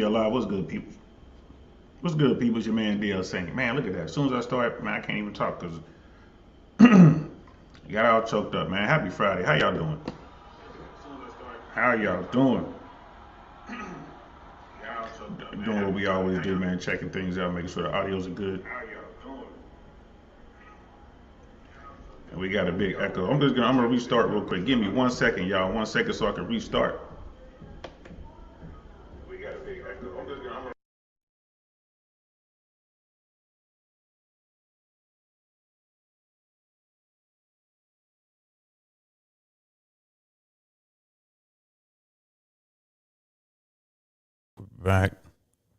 Live. What's good, people? What's good, people? It's your man DL saying, man, look at that. As soon as I start, man, I can't even talk because got all choked up, man. Happy Friday. How y'all doing? How y'all doing? Doing what we always do, man. Checking things out, making sure the audios are good. And we got a big echo. I'm gonna restart real quick. Give me 1 second, y'all. 1 second so I can restart. We got a big echo. Back.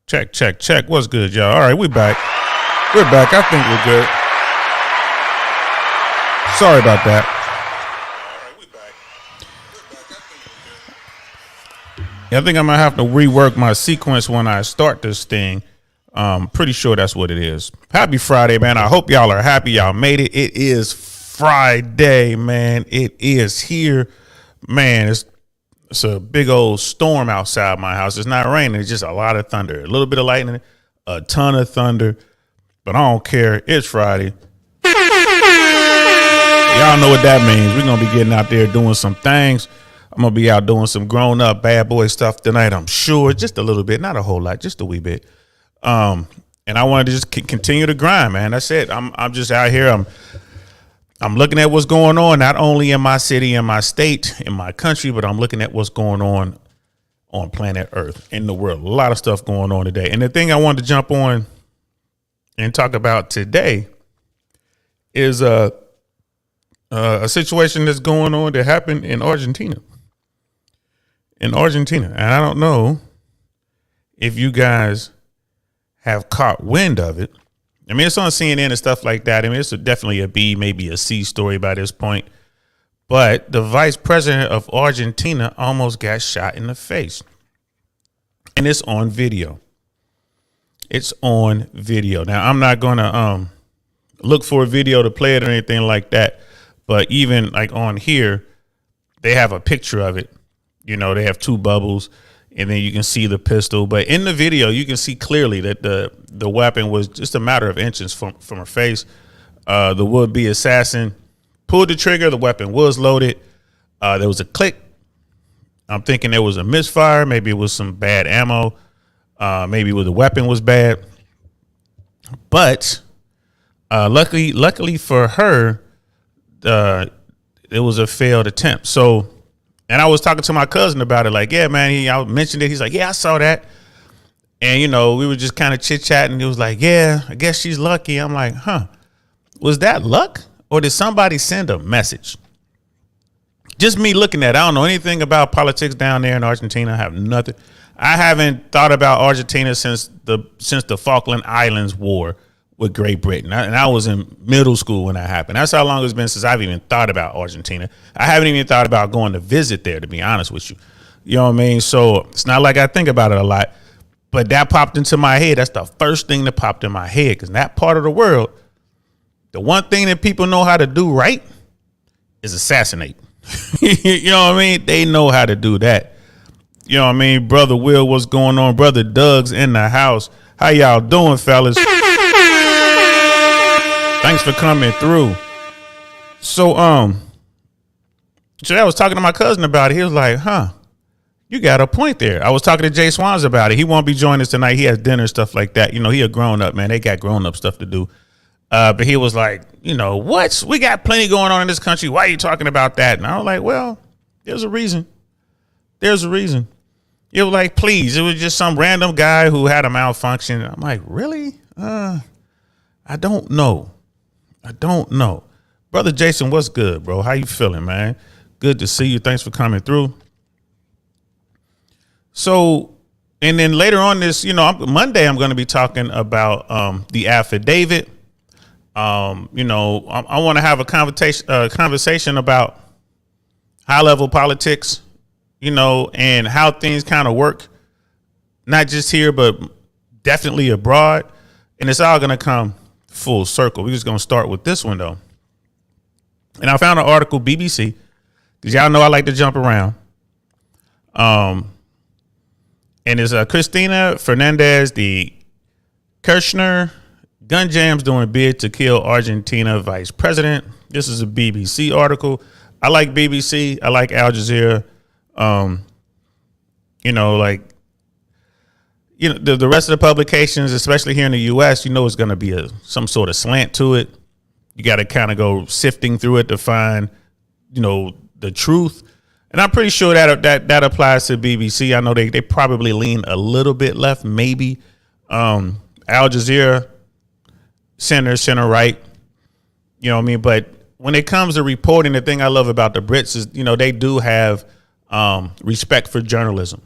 Check, check, check. What's good, y'all? All right, we back. We're back. I think we're good. Sorry about that. Yeah, I think I'm gonna have to rework my sequence when I start this thing. Pretty sure that's what it is. Happy Friday, man. I hope y'all are happy. Y'all made it. It is Friday, man. It is here. Man, it's a big old storm outside my house. It's not raining. It's just a lot of thunder. A little bit of lightning, a ton of thunder. But I don't care. It's Friday. Y'all know what that means. We're going to be getting out there doing some things. I'm going to be out doing some grown up bad boy stuff tonight, I'm sure. Just a little bit. Not a whole lot. Just a wee bit. And I wanted to just continue to grind, man. That's it. I'm just out here. I'm looking at what's going on, not only in my city, in my state, in my country, but I'm looking at what's going on planet Earth, in the world. A lot of stuff going on today. And the thing I wanted to jump on and talk about today is a situation that's going on that happened in Argentina. And I don't know if you guys have caught wind of it. I mean, it's on CNN and stuff like that. I mean, it's definitely a B, maybe a C story by this point. But the vice president of Argentina almost got shot in the face. And it's on video. It's on video. Now, I'm not going to look for a video to play it or anything like that. But even like on here, they have a picture of it. You know, they have two bubbles. And then you can see the pistol. But in the video, you can see clearly that the weapon was just a matter of inches from her face. The would-be assassin pulled the trigger. The weapon was loaded. There was a click. I'm thinking there was a misfire. Maybe it was some bad ammo. Maybe the weapon was bad. But luckily for her, it was a failed attempt. So. And I was talking to my cousin about it, like, yeah, man, I mentioned it. He's like, yeah, I saw that. And, you know, we were just kind of chit chatting. He was like, yeah, I guess she's lucky. I'm like, was that luck or did somebody send a message? Just me looking at it. I don't know anything about politics down there in Argentina. I have nothing. I haven't thought about Argentina since the Falkland Islands War with Great Britain. And I was in middle school when that happened. That's how long it's been since I've even thought about Argentina. I haven't even thought about going to visit there, to be honest with you. You know what I mean? So it's not like I think about it a lot, but that popped into my head. That's the first thing that popped in my head, because in that part of the world, the one thing that people know how to do right is assassinate. You know what I mean? They know how to do that. You know what I mean? Brother Will, what's going on? Brother Doug's in the house. How y'all doing, fellas? Thanks for coming through. So, I was talking to my cousin about it. He was like, you got a point there. I was talking to Jay Swans about it. He won't be joining us tonight. He has dinner and stuff like that. You know, he a grown up, man. They got grown up stuff to do. But he was like, you know, what? We got plenty going on in this country. Why are you talking about that? And I was like, well, there's a reason. There's a reason. It was like, please, it was just some random guy who had a malfunction. I'm like, really? I don't know. Brother Jason, what's good, bro? How you feeling, man? Good to see you. Thanks for coming through. So, and then later on this, you know, Monday, I'm going to be talking about the affidavit. You know, I want to have a conversation about high level politics, you know, and how things kind of work, not just here, but definitely abroad. And it's all going to come full circle. We're just going to start with this one, though. And I found an article, BBC, because y'all know I like to jump around. And it's Cristina Fernandez, the Kirchner gun jams doing bid to kill Argentina vice president. This is a BBC article. I like BBC. I like Al Jazeera. The rest of the publications, especially here in the U.S., it's going to be some sort of slant to it. You got to kind of go sifting through it to find, the truth. And I'm pretty sure that applies to BBC. I know they probably lean a little bit left, maybe. Al Jazeera, center right. You know what I mean? But when it comes to reporting, the thing I love about the Brits is, they do have respect for journalism.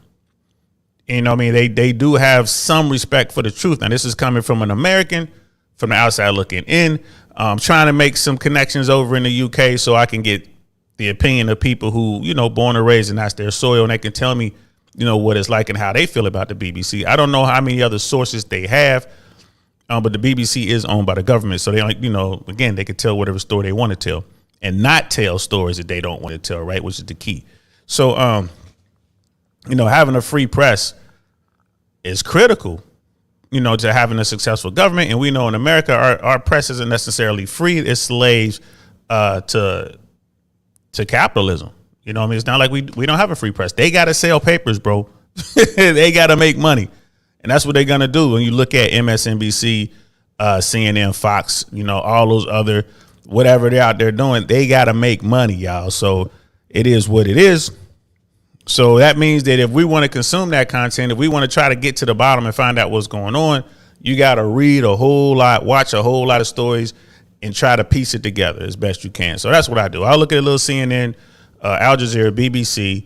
You know what I mean? They do have some respect for the truth. Now, this is coming from an American, from the outside looking in, trying to make some connections over in the UK so I can get the opinion of people who, born and raised and that's their soil, and they can tell me, what it's like and how they feel about the BBC. I don't know how many other sources they have, but the BBC is owned by the government. So they again, they could tell whatever story they want to tell and not tell stories that they don't want to tell, right? Which is the key. So, having a free press is critical, to having a successful government. And we know in America, our press isn't necessarily free. It's slaves to capitalism. You know what I mean? It's not like we don't have a free press. They got to sell papers, bro. They got to make money. And that's what they're going to do. When you look at MSNBC, CNN, Fox, all those other, whatever they're out there doing, they got to make money, y'all. So it is what it is. So that means that if we want to consume that content, if we want to try to get to the bottom and find out what's going on, you got to read a whole lot, watch a whole lot of stories, and try to piece it together as best you can. So that's what I do. I'll look at a little CNN, Al Jazeera, BBC,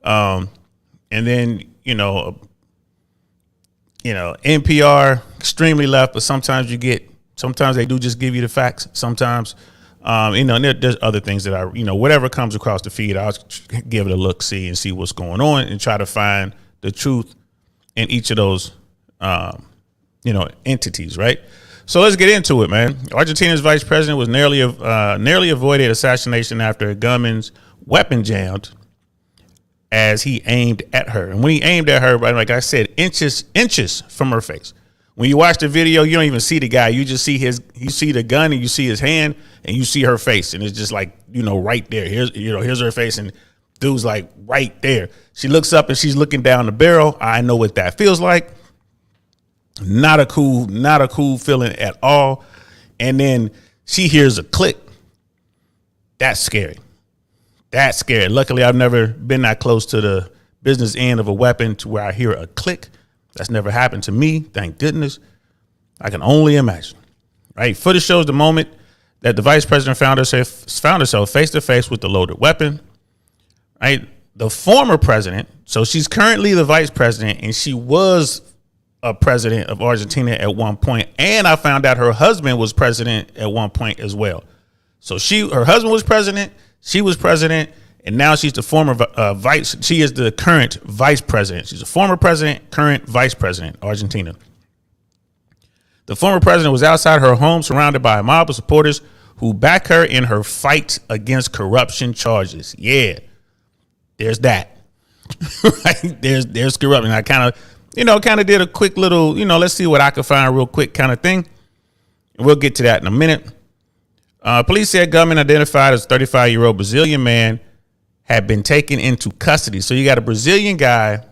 and then, NPR, extremely left, but sometimes they do just give you the facts. Sometimes, there's other things that whatever comes across the feed, I'll give it a look, see, and see what's going on and try to find the truth in each of those, entities, right? So let's get into it, man. Argentina's vice president was nearly avoided assassination after a gunman's weapon jammed as he aimed at her. And when he aimed at her, like I said, inches from her face. When you watch the video, you don't even see the guy. You just see you see the gun and you see his hand and you see her face. And it's just like, right there. Here's her face and dude's like right there. She looks up and she's looking down the barrel. I know what that feels like. Not a cool feeling at all. And then she hears a click. That's scary. Luckily, I've never been that close to the business end of a weapon to where I hear a click. That's never happened to me. Thank goodness. I can only imagine. Right. Footage shows the moment that the vice president found herself face to face with the loaded weapon. Right. The former president. So she's currently the vice president, and she was a president of Argentina at one point. And I found out her husband was president at one point as well. So her husband was president. She was president. And now she's the former she is the current vice president. She's a former president, current vice president, Argentina. The former president was outside her home surrounded by a mob of supporters who back her in her fight against corruption charges. Yeah, there's that. Right? There's corruption. I kind of did a quick little, let's see what I can find real quick kind of thing. And we'll get to that in a minute. Police said gunman identified as a 35-year-old Brazilian man had been taken into custody. So you got a Brazilian guy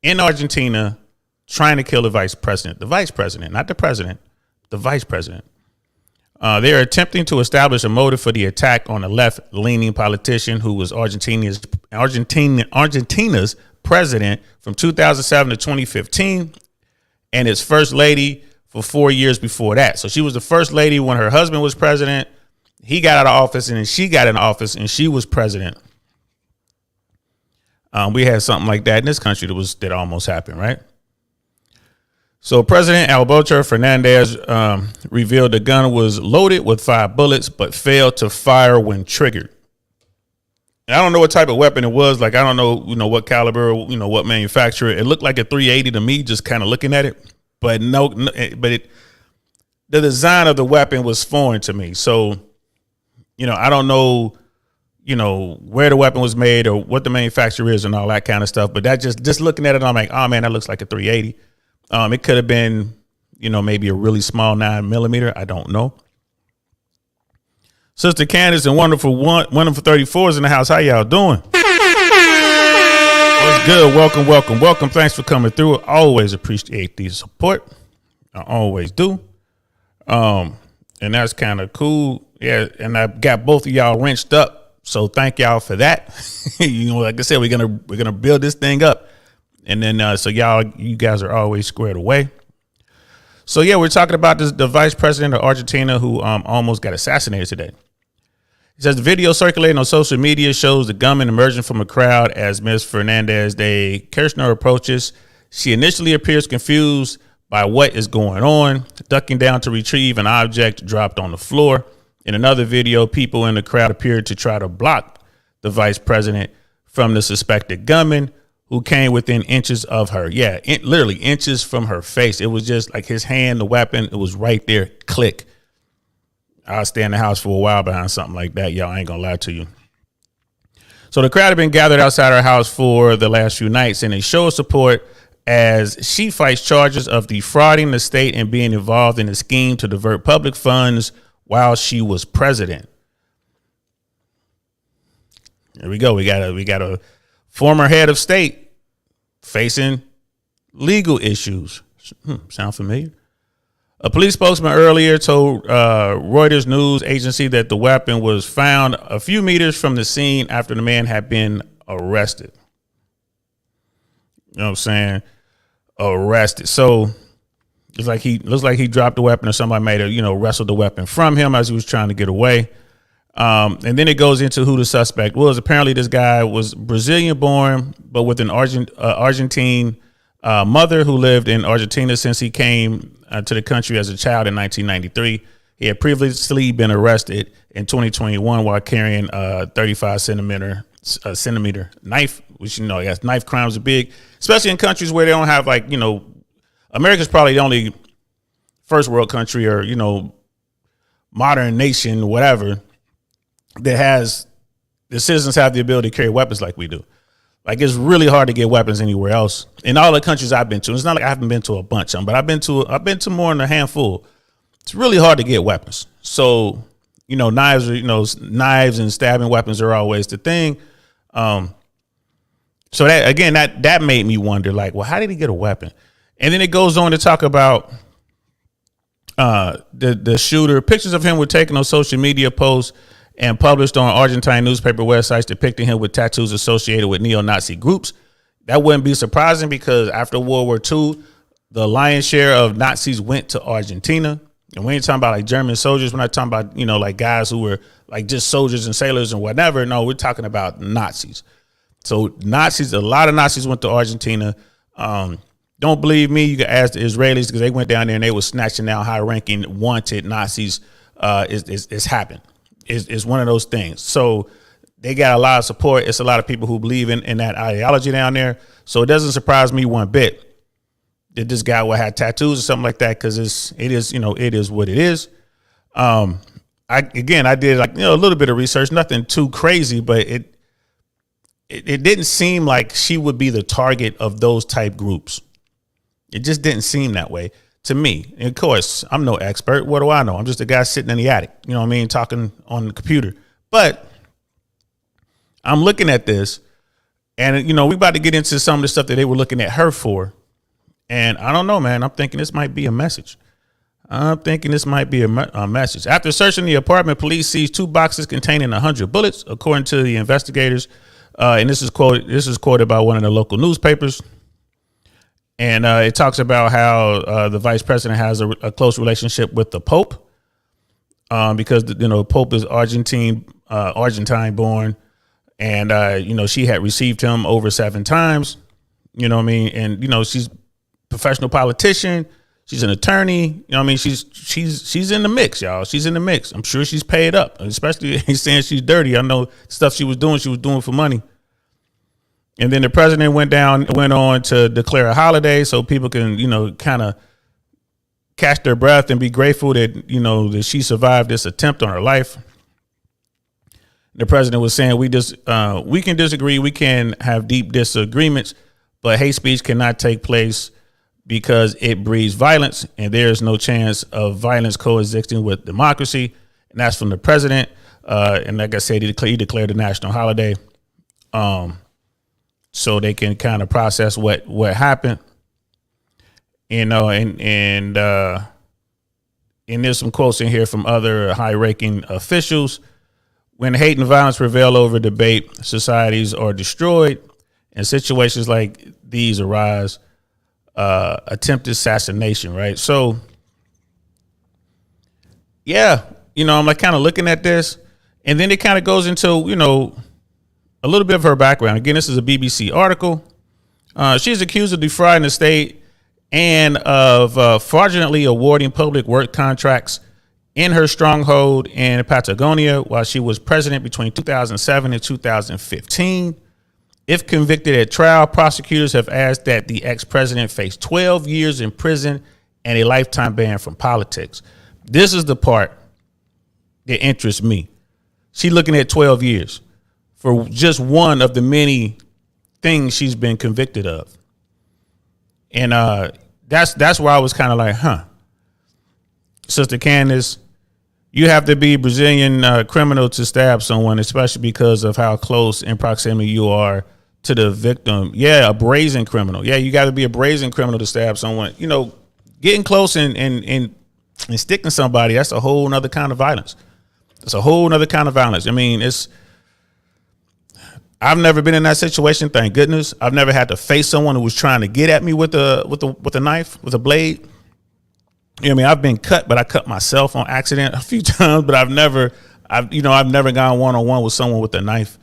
in Argentina trying to kill the vice president, not the president, the vice president. They are attempting to establish a motive for the attack on a left-leaning politician who was Argentina's president from 2007 to 2015 and his first lady for 4 years before that. So she was the first lady when her husband was president. He got out of office and then she got in office and she was president. We had something like that in this country that almost happened, right? So President Alberto Fernandez revealed the gun was loaded with 5 bullets, but failed to fire when triggered. And I don't know what type of weapon it was. Like, I don't know, what caliber, what manufacturer. It looked like a 380 to me, just kind of looking at it. But the design of the weapon was foreign to me. So, I don't know, where the weapon was made or what the manufacturer is and all that kind of stuff. But that just looking at it, I'm like, oh man, that looks like a 380. It could have been, maybe a really small 9mm. I don't know. Sister Candace and wonderful 34s in the house. How y'all doing? What's good? Welcome. Thanks for coming through. I always appreciate the support. I always do. And that's kind of cool. Yeah, and I got both of y'all wrenched up. So thank y'all for that. Like I said, we're gonna build this thing up. And then so you guys are always squared away. So yeah, we're talking about the vice president of Argentina who almost got assassinated today. He says the video circulating on social media shows the gunman emerging from a crowd as Ms. Fernandez de Kirchner approaches. She initially appears confused by what is going on, ducking down to retrieve an object dropped on the floor. In another video, people in the crowd appeared to try to block the vice president from the suspected gunman who came within inches of her. Yeah, literally inches from her face. It was just like his hand, the weapon, it was right there. Click. I'll stay in the house for a while behind something like that. Y'all, I ain't gonna lie to you. So the crowd had been gathered outside her house for the last few nights in a show of support as she fights charges of defrauding the state and being involved in a scheme to divert public funds while she was president. There we go. We got a former head of state facing legal issues. Sound familiar? A police spokesman earlier told Reuters news agency that the weapon was found a few meters from the scene after the man had been arrested. You know what I'm saying? Arrested. So it's like looks like he dropped the weapon or somebody made wrestled the weapon from him as he was trying to get away. And then it goes into who the suspect was. Apparently this guy was Brazilian born, but with an Argentine mother who lived in Argentina since he came to the country as a child in 1993. He had previously been arrested in 2021 while carrying a 35 centimeter knife, which, yes, knife crimes are big, especially in countries where they don't have America's probably the only first world country or, modern nation, whatever, that has the citizens have the ability to carry weapons like we do. Like, it's really hard to get weapons anywhere else. In all the countries I've been to, it's not like I haven't been to a bunch of them, but I've been to more than a handful. It's really hard to get weapons. So, knives and stabbing weapons are always the thing. So that made me wonder, like, well, how did he get a weapon? And then it goes on to talk about the shooter. Pictures of him were taken on social media posts and published on Argentine newspaper websites depicting him with tattoos associated with neo-Nazi groups. That wouldn't be surprising because after World War II, the lion's share of Nazis went to Argentina. And we ain't talking about like German soldiers. We're not talking about, like guys who were like just soldiers and sailors and whatever. No, we're talking about Nazis. So a lot of Nazis went to Argentina. Don't believe me, you can ask the Israelis because they went down there and they were snatching down high-ranking wanted Nazis. It's happened. It's one of those things. So they got a lot of support. It's a lot of people who believe in that ideology down there. So it doesn't surprise me one bit that this guy would have tattoos or something like that because it is what it is. I did a little bit of research, nothing too crazy, but it didn't seem like she would be the target of those type groups. It just didn't seem that way to me. And of course, I'm no expert. What do I know? I'm just a guy sitting in the attic, talking on the computer. But I'm looking at this and, we about to get into some of the stuff that they were looking at her for. And I don't know, man. I'm thinking this might be a message. After searching the apartment, police seized 2 boxes containing 100 bullets, according to the investigators. And this is quoted by one of the local newspapers. And it talks about how the vice president has a close relationship with the Pope because, Pope is Argentine born. And, she had received him over 7 times, and, she's a professional politician. She's an attorney. She's in the mix, y'all. She's in the mix. I'm sure she's paid up, especially he's saying she's dirty. I know stuff she was doing for money. And then the president went on to declare a holiday so people can, kind of catch their breath and be grateful that, that she survived this attempt on her life. The president was saying we can disagree, we can have deep disagreements, but hate speech cannot take place because it breeds violence, and there is no chance of violence coexisting with democracy. And that's from the president. And like I said, he declared a national holiday, so they can kind of process what happened. And there's some quotes in here from other high-ranking officials. When hate and violence prevail over debate, societies are destroyed, and situations like these arise. Attempted assassination, right? So, yeah, I'm like kind of looking at this, and then it kind of goes into, a little bit of her background. Again, this is a BBC article. She's accused of defrauding the state and of fraudulently awarding public work contracts in her stronghold in Patagonia while she was president between 2007 and 2015. If convicted at trial, prosecutors have asked that the ex-president face 12 years in prison and a lifetime ban from politics. This is the part that interests me. She's looking at 12 years for just one of the many things she's been convicted of. And that's where I was kind of like, Sister Candace, you have to be a Brazilian criminal to stab someone, especially because of how close in proximity you are to the victim. Yeah, a brazen criminal. Yeah, you got to be a brazen criminal to stab someone. Getting close and sticking somebody, that's a whole nother kind of violence. It's a whole nother kind of violence. I mean, I've never been in that situation, thank goodness. I've never had to face someone who was trying to get at me with a knife, with a blade. I've been cut, but I cut myself on accident a few times, but I've never gone one-on-one with someone with a knife.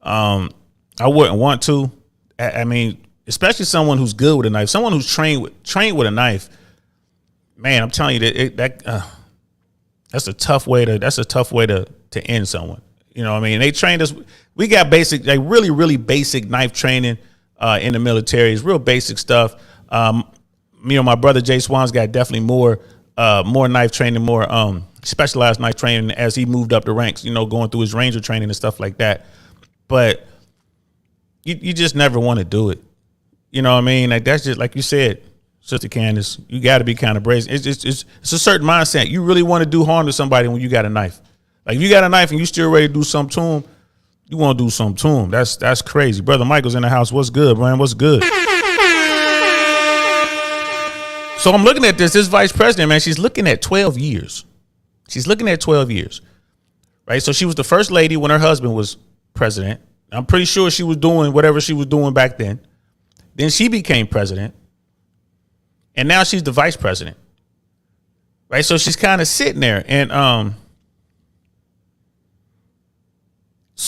I wouldn't want to. I mean, especially someone who's good with a knife, someone who's trained with a knife. Man, I'm telling you that's a tough way to end someone. They trained us. We got basic, like really, really basic knife training in the military. It's real basic stuff. My brother Jay Swan's got definitely more knife training, more specialized knife training as he moved up the ranks, going through his Ranger training and stuff like that. But you just never want to do it. Like that's just like you said, Sister Candace, you got to be kind of brazen. It's a certain mindset. You really want to do harm to somebody when you got a knife. Like if you got a knife and you still ready to do something to him, you want to do something to him. That's crazy. Brother Michael's in the house. What's good, man? What's good? So I'm looking at this vice president, man. She's looking at 12 years. Right? So she was the first lady when her husband was president. I'm pretty sure she was doing whatever she was doing back then. Then she became president. And now she's the vice president. Right? So she's kind of sitting there. And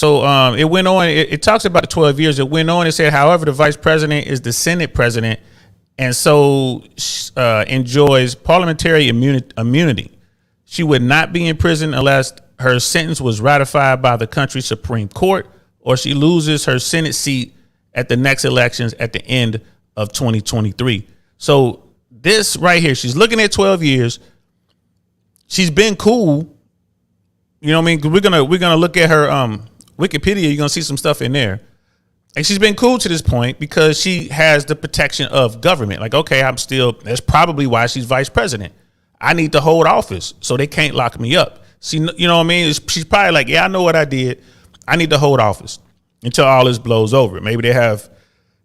it went on. It talks about the 12 years. It went on and said, however, the vice president is the Senate president and so enjoys parliamentary immunity. She would not be in prison unless her sentence was ratified by the country's Supreme Court or she loses her Senate seat at the next elections at the end of 2023. So this right here, she's looking at 12 years. She's been cool. We're gonna look at her Wikipedia. You're gonna see some stuff in there. And she's been cool to this point because she has the protection of government. Like, okay, that's probably why she's vice president. I need to hold office so they can't lock me up. She's probably like, yeah, I know what I did. I need to hold office until all this blows over. Maybe they have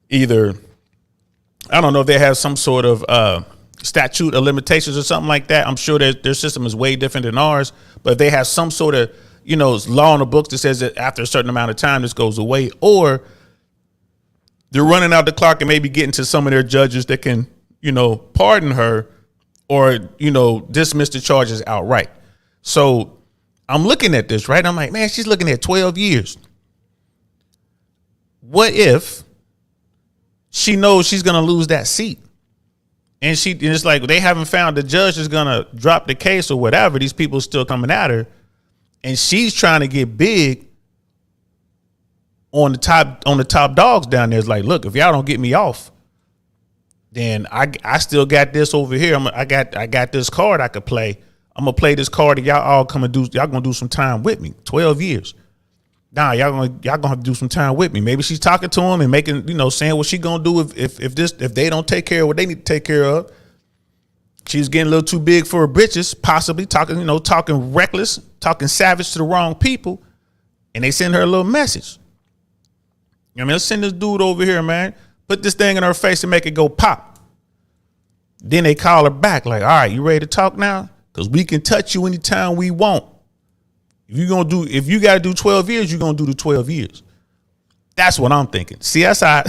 I don't know if they have some sort of statute of limitations or something like that. I'm sure that their system is way different than ours, but if they have some sort of, law in the books that says that after a certain amount of time, this goes away, or they're running out the clock and maybe getting to some of their judges that can, pardon her or, dismiss the charges outright. So I'm looking at this, right? I'm like, man, she's looking at 12 years. What if she knows she's going to lose that seat? And it's like they haven't found the judge is going to drop the case or whatever. These people are still coming at her. And she's trying to get big on the top dogs down there. It's like, look, if y'all don't get me off, then I still got this over here. I got this card I could play. I'm gonna play this card and y'all all come and y'all gonna do some time with me. 12 years. nah, y'all gonna have to do some time with me. Maybe she's talking to him and making, saying what she gonna do if they don't take care of what they need to take care of. She's getting a little too big for her britches, possibly talking reckless, talking savage to the wrong people, and they send her a little message. Let's send this dude over here, man. Put this thing in her face and make it go pop. Then they call her back like, all right, you ready to talk now? Because we can touch you anytime we want. If you got to do 12 years, you're going to do the 12 years. That's what I'm thinking. See, that's how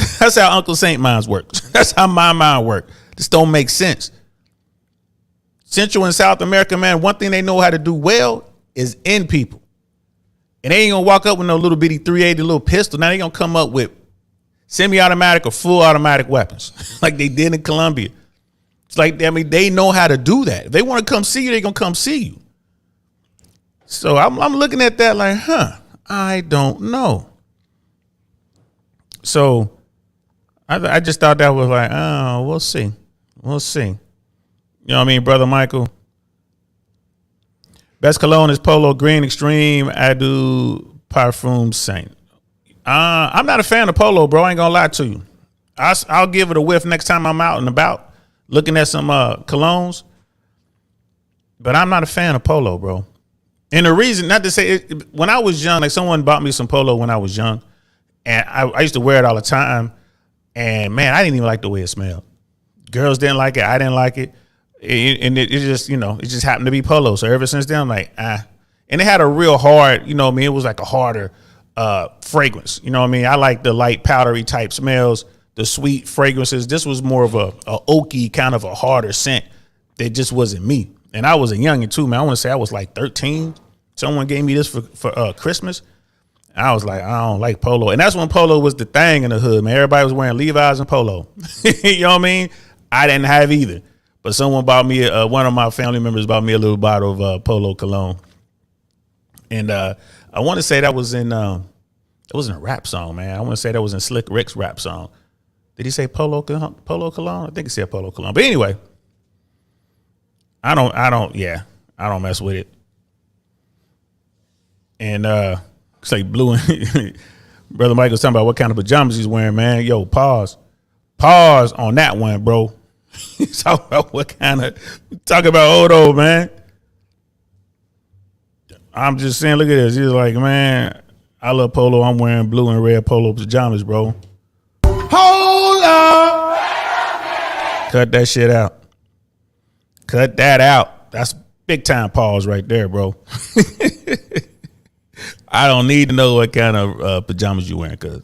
Uncle Saint minds work. That's how my mind works. This don't make sense. Central and South America, man, one thing they know how to do well is end people. And they ain't going to walk up with no little bitty 380 little pistol. Now they going to come up with semi-automatic or full automatic weapons like they did in Colombia. It's like, they know how to do that. If they want to come see you, they're going to come see you. So I'm looking at that like, I don't know. So I just thought that was like, oh, we'll see. We'll see. You know what I mean, Brother Michael? Best cologne is Polo Green Extreme Adu Parfum Saint. I'm not a fan of Polo, bro. I ain't gonna lie to you. I'll give it a whiff next time I'm out and about looking at some colognes. But I'm not a fan of Polo, bro. And the reason, not to say it, when I was young, like someone bought me some Polo when I was young, and I used to wear it all the time. And man, I didn't even like the way it smelled. Girls didn't like it. I didn't like it. And it just, it just happened to be Polo. So ever since then, I'm like, And it had a real hard, it was like a harder fragrance. You know what I mean? I like the light powdery type smells, the sweet fragrances. This was more of a oaky kind of a harder scent that just wasn't me. And I was a youngin' too, man. I want to say I was like 13. Someone gave me this for Christmas. I was like, I don't like Polo. And that's when Polo was the thing in the hood, man. Everybody was wearing Levi's and Polo. You know what I mean? I didn't have either. But someone bought me, one of my family members bought me a little bottle of Polo cologne. And I want to say that was in, it wasn't a rap song, man. I want to say that was in Slick Rick's rap song. Did he say Polo cologne? I think he said Polo cologne. But anyway, I don't mess with it. And it's like Blue and Brother Michael's talking about what kind of pajamas he's wearing, man. Yo, pause on that one, bro. Talk about talk about Odo, man. I'm just saying, look at this. He's like, man, I love Polo. I'm wearing blue and red Polo pajamas, bro. Hold up. Cut that shit out. Cut that out. That's big time pause right there, bro. I don't need to know what kind of pajamas you wearing, cause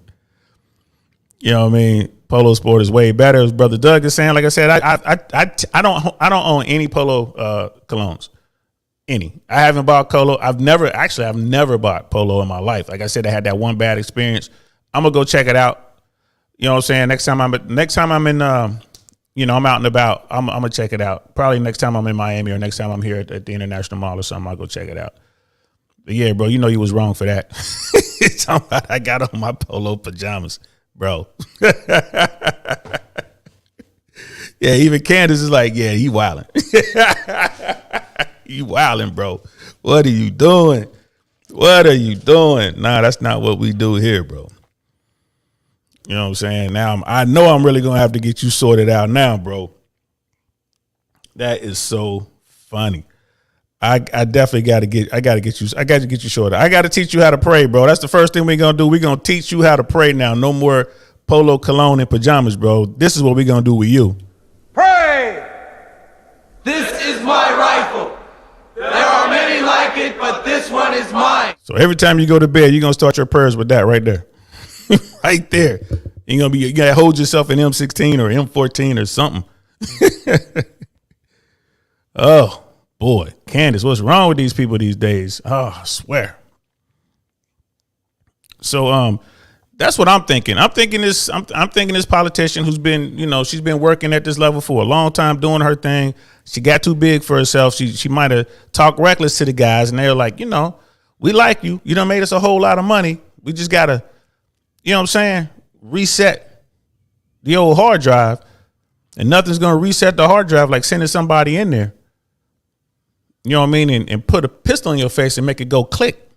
you know what I mean. Polo Sport is way better, as Brother Doug is saying. Like I said, I don't own any Polo colognes. Any. I haven't bought Polo. I've never bought Polo in my life. Like I said, I had that one bad experience. I'm gonna go check it out. You know what I'm saying? Next time I'm in I'm out and about, I'm gonna check it out. Probably next time I'm in Miami or next time I'm here at the International Mall or something, I'll go check it out. But yeah, bro, you was wrong for that. I got on my Polo pajamas, bro. Yeah, even Candace is like, yeah, he wilding. You wilding, bro. What are you doing? What are you doing? Nah, that's not what we do here, bro. You know what I'm saying? Now I know I'm really gonna have to get you sorted out now, bro. That is so funny. I definitely gotta get you sorted. I gotta teach you how to pray, bro. That's the first thing we're gonna do. We're gonna teach you how to pray now. No more Polo cologne and pajamas, bro. This is what we're gonna do with you. Pray! This is my rifle. There are many like it, but this one is mine. So every time you go to bed, you're gonna start your prayers with that right there. Right there. You gotta hold yourself in M16 or M14 or something. Oh boy, Candace, what's wrong with these people these days? Oh, I swear. So that's what I'm thinking. I'm thinking this politician who's been, she's been working at this level for a long time, doing her thing. She got too big for herself. She might have talked reckless to the guys, and they're like, we like you. You done made us a whole lot of money. We just gotta, reset the old hard drive, and nothing's gonna reset the hard drive like sending somebody in there. You know what I mean? And put a pistol in your face and make it go click.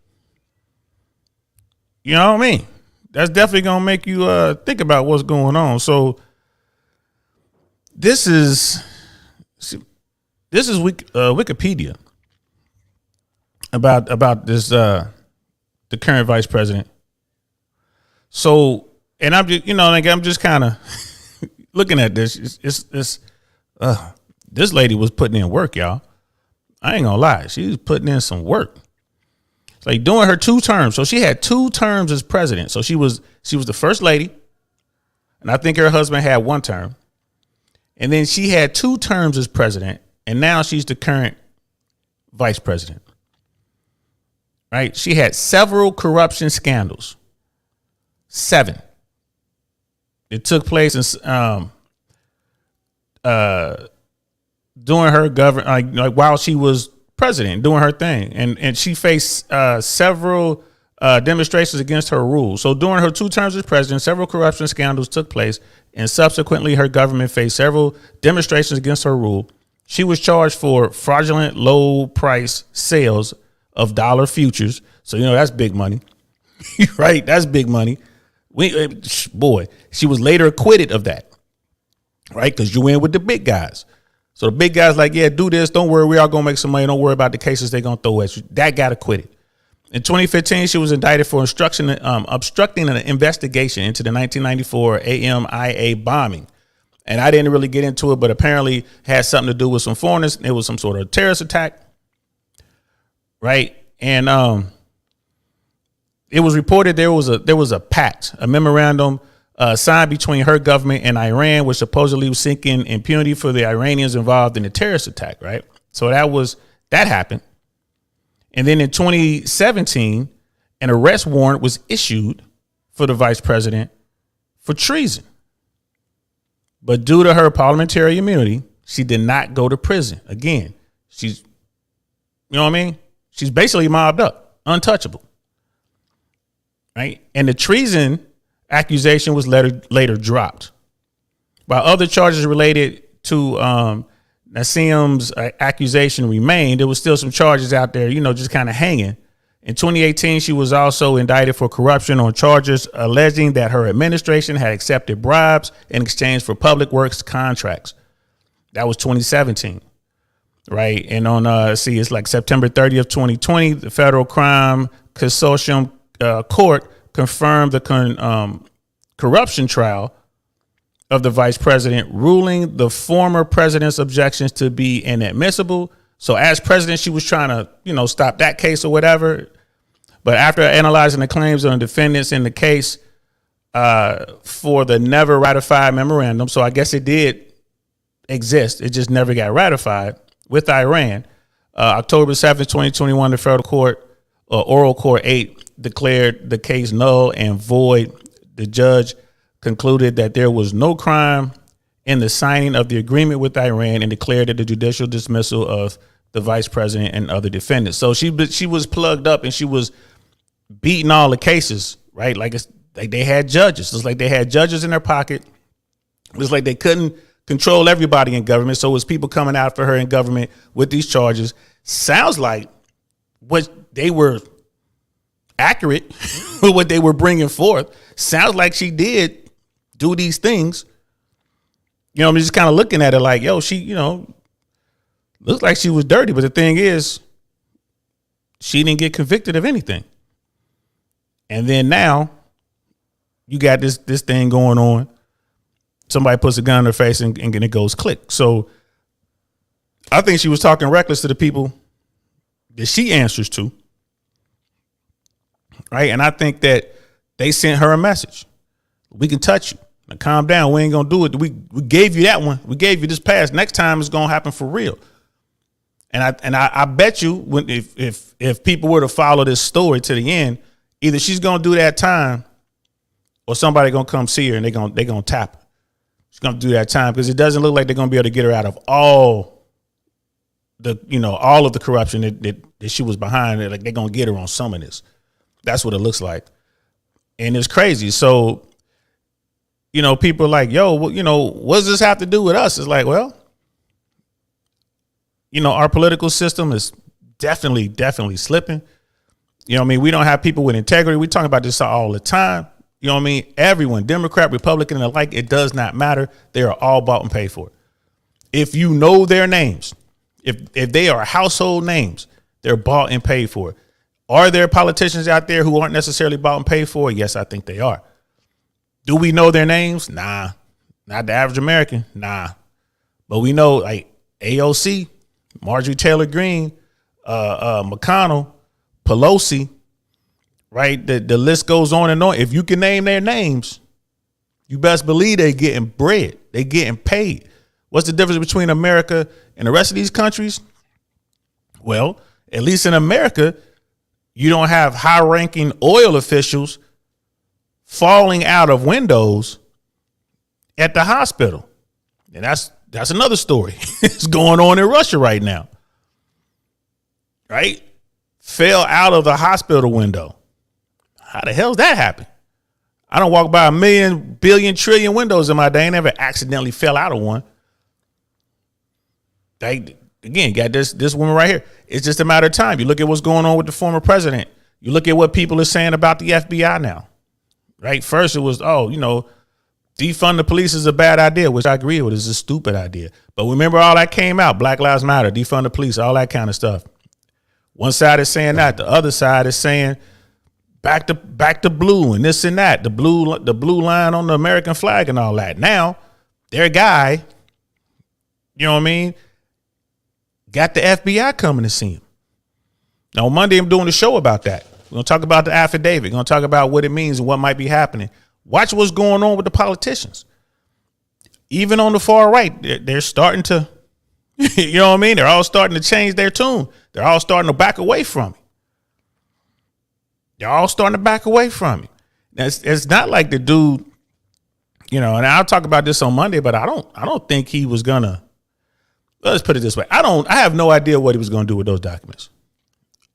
You know what I mean? That's definitely gonna make you think about what's going on. So this is Wikipedia about this the current vice president. So, and I'm just I'm just kind of looking at this. This lady was putting in work, y'all. I ain't gonna lie, she was putting in some work. It's like during her 2 terms. So she had 2 terms as president. So she was the first lady, and I think her husband had 1 term. And then she had 2 terms as president, and now she's the current vice president. Right? She had several corruption scandals. 7. It took place in during her government, like while she was president, doing her thing, and she faced several demonstrations against her rule. So during her 2 terms as president, several corruption scandals took place, and subsequently her government faced several demonstrations against her rule. She was charged for fraudulent low price sales of dollar futures. So that's big money, right? That's big money. She was later acquitted of that, right? Because you in with the big guys. So the big guys like, yeah, do this. Don't worry. We all going to make some money. Don't worry about the cases they're going to throw at you. That got acquitted. In 2015, she was indicted for obstructing an investigation into the 1994 AMIA bombing. And I didn't really get into it, but apparently had something to do with some foreigners. It was some sort of terrorist attack. Right. And it was reported there was a pact, a memorandum signed between her government and Iran, which supposedly was seeking impunity for the Iranians involved in the terrorist attack. Right. So that happened. And then in 2017, an arrest warrant was issued for the vice president for treason. But due to her parliamentary immunity, she did not go to prison. Again, she's, you know what I mean? She's basically mobbed up, untouchable. Right. And the treason accusation was later dropped, while other charges related to Nassim's accusation remained. There was still some charges out there, just kind of hanging. In 2018, she was also indicted for corruption on charges alleging that her administration had accepted bribes in exchange for public works contracts. That was 2017. Right. And on it's like September 30th, 2020, the Federal Crime Consortium Court confirmed the corruption trial of the vice president, ruling the former president's objections to be inadmissible. So as president, she was trying to, stop that case or whatever. But after analyzing the claims on the defendants in the case for the never ratified memorandum, so I guess it did exist, it just never got ratified with Iran. October 7th, 2021, the federal court, oral court 8, declared the case null and void. The judge concluded that there was no crime in the signing of the agreement with Iran and declared that the judicial dismissal of the vice president and other defendants. So she was plugged up and she was beating all the cases, right? Like they had judges. It's like they had judges in their pocket. It's like they couldn't control everybody in government. So it was people coming out for her in government with these charges. Sounds like what they were accurate with what they were bringing forth. Sounds like she did do these things. I'm just kind of looking at it like, yo, she, looks like she was dirty. But the thing is, she didn't get convicted of anything. And then now you got this thing going on. Somebody puts a gun in her face and it goes click. So I think she was talking reckless to the people that she answers to. Right. And I think that they sent her a message. We can touch you. Now calm down. We ain't going to do it. We gave you that one. We gave you this pass. Next time it's going to happen for real. And I bet you if people were to follow this story to the end, either she's going to do that time or somebody going to come see her and they're going to tap her. She's going to do that time because it doesn't look like they're going to be able to get her out of all of the corruption that she was behind. Like they're going to get her on some of this. That's what it looks like. And it's crazy. So, people are like, yo, what does this have to do with us? It's like, well, our political system is definitely slipping. You know what I mean? We don't have people with integrity. We talk about this all the time. You know what I mean? Everyone, Democrat, Republican, and the like, it does not matter. They are all bought and paid for. If you know their names, if they are household names, they're bought and paid for. Are there politicians out there who aren't necessarily bought and paid for? Yes, I think they are. Do we know their names? Nah. Not the average American. Nah. But we know like AOC, Marjorie Taylor Greene, McConnell, Pelosi, right? The list goes on and on. If you can name their names, you best believe they're getting bread. They're getting paid. What's the difference between America and the rest of these countries? Well, at least in America, you don't have high-ranking oil officials falling out of windows at the hospital. And that's another story. It's going on in Russia right now. Right? Fell out of the hospital window. How the hell's that happen? I don't walk by a million, billion, trillion windows in my day. I never accidentally fell out of one. Again, got this woman right here. It's just a matter of time. You look at what's going on with the former president. You look at what people are saying about the FBI now. Right? First it was, defund the police is a bad idea, which I agree with. It's a stupid idea. But remember all that came out. Black Lives Matter, defund the police, all that kind of stuff. One side is saying that. The other side is saying back to blue and this and that. The blue line on the American flag and all that. Now, their guy, you know what I mean, got the FBI coming to see him. Now, on Monday, I'm doing a show about that. We're going to talk about the affidavit. We're going to talk about what it means and what might be happening. Watch what's going on with the politicians. Even on the far right, they're starting to, you know what I mean? They're all starting to change their tune. They're all starting to back away from it. They're all starting to back away from it. Now, it's not like the dude, and I'll talk about this on Monday, but I don't think he was gonna. Let's put it this way. I have no idea what he was gonna do with those documents.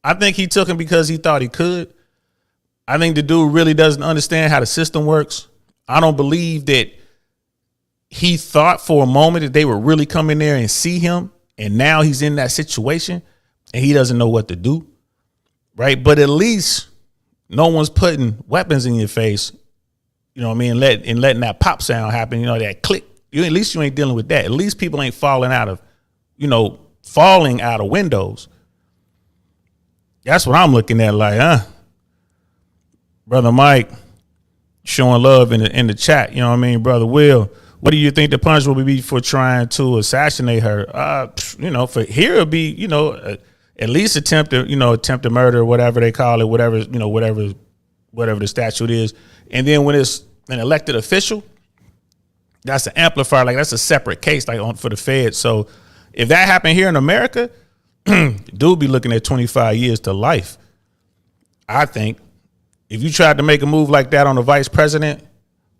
I think he took them because he thought he could. I think the dude really doesn't understand how the system works. I don't believe that he thought for a moment that they would really come in there and see him. And now he's in that situation and he doesn't know what to do. Right. But at least no one's putting weapons in your face. You know what I mean? And letting that pop sound happen. That click. At least you ain't dealing with that. At least people ain't falling out of windows. That's what I'm looking at. Like, Brother Mike showing love in the chat. You know what I mean? Brother Will, what do you think the punishment will be for trying to assassinate her? For here it'll be, at least attempted murder, whatever they call it, whatever the statute is. And then when it's an elected official, that's an amplifier. Like that's a separate case, for the Fed. So if that happened here in America, dude be looking at 25 years to life. I think if you tried to make a move like that on a vice president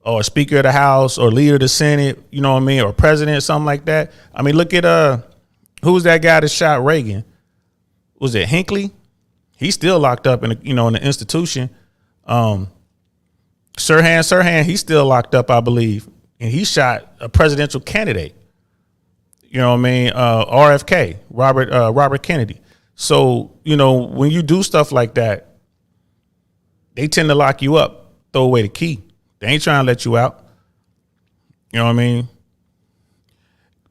or Speaker of the House or leader of the Senate, you know what I mean, or president or something like that. I mean, look at who was that guy that shot Reagan? Was it Hinckley? He's still locked up in the institution. Sirhan, he's still locked up, I believe, and he shot a presidential candidate. You know what I mean? RFK, Robert Kennedy. So, when you do stuff like that, they tend to lock you up, throw away the key. They ain't trying to let you out. You know what I mean?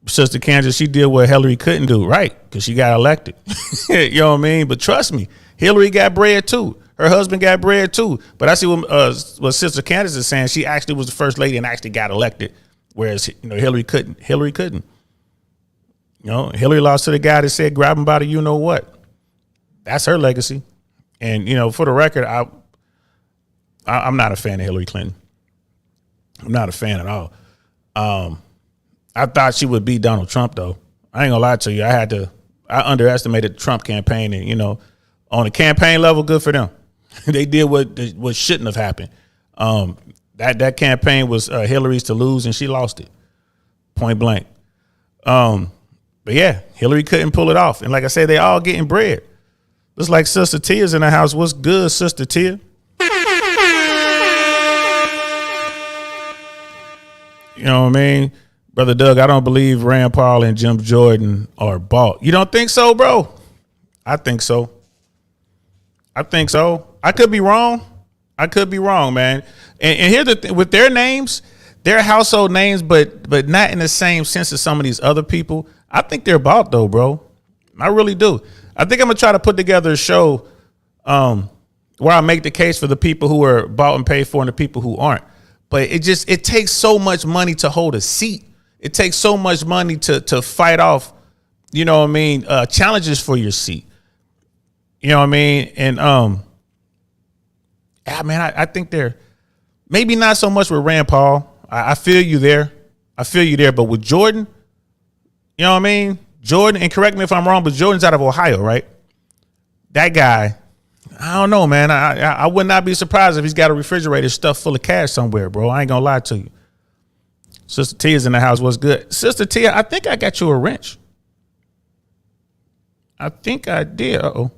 Sister Kansas, she did what Hillary couldn't do, right? Because she got elected. You know what I mean? But trust me, Hillary got bread too. Her husband got bread too. But I see what Sister Candace is saying. She actually was the first lady and actually got elected, whereas Hillary couldn't. Hillary couldn't. Hillary lost to the guy that said grab him by the what. That's her legacy. And for the record, I'm not a fan of Hillary Clinton. I'm not a fan at all. I thought she would beat Donald Trump though. I ain't gonna lie to you. I underestimated the Trump campaign, and on the campaign level, good for them. They did what shouldn't have happened. That campaign was Hillary's to lose, and she lost it, point blank. But yeah, Hillary couldn't pull it off, and like I said, they all getting bread. Looks like Sister Tia's in the house. What's good, Sister Tia? You know what I mean? Brother Doug, I don't believe Rand Paul and Jim Jordan are bought. You don't think so, bro? I think so. I think so. I could be wrong. Man. And here's the thing with their names, they're household names, but not in the same sense as some of these other people. I think they're bought though, bro. I really do. I think I'm gonna try to put together a show where I make the case for the people who are bought and paid for and the people who aren't. But it takes so much money to hold a seat. It takes so much money to fight off, you know what I mean, challenges for your seat. You know what I mean? And I think they're maybe not so much with Rand Paul. I feel you there. But with Jordan, you know what I mean? Jordan, and correct me if I'm wrong, but Jordan's out of Ohio, right? That guy, I don't know, man. I would not be surprised if he's got a refrigerator stuffed full of cash somewhere, bro. I ain't gonna lie to you. Sister Tia's in the house. What's good? Sister Tia, I think I got you a wrench. I think I did. Uh-oh.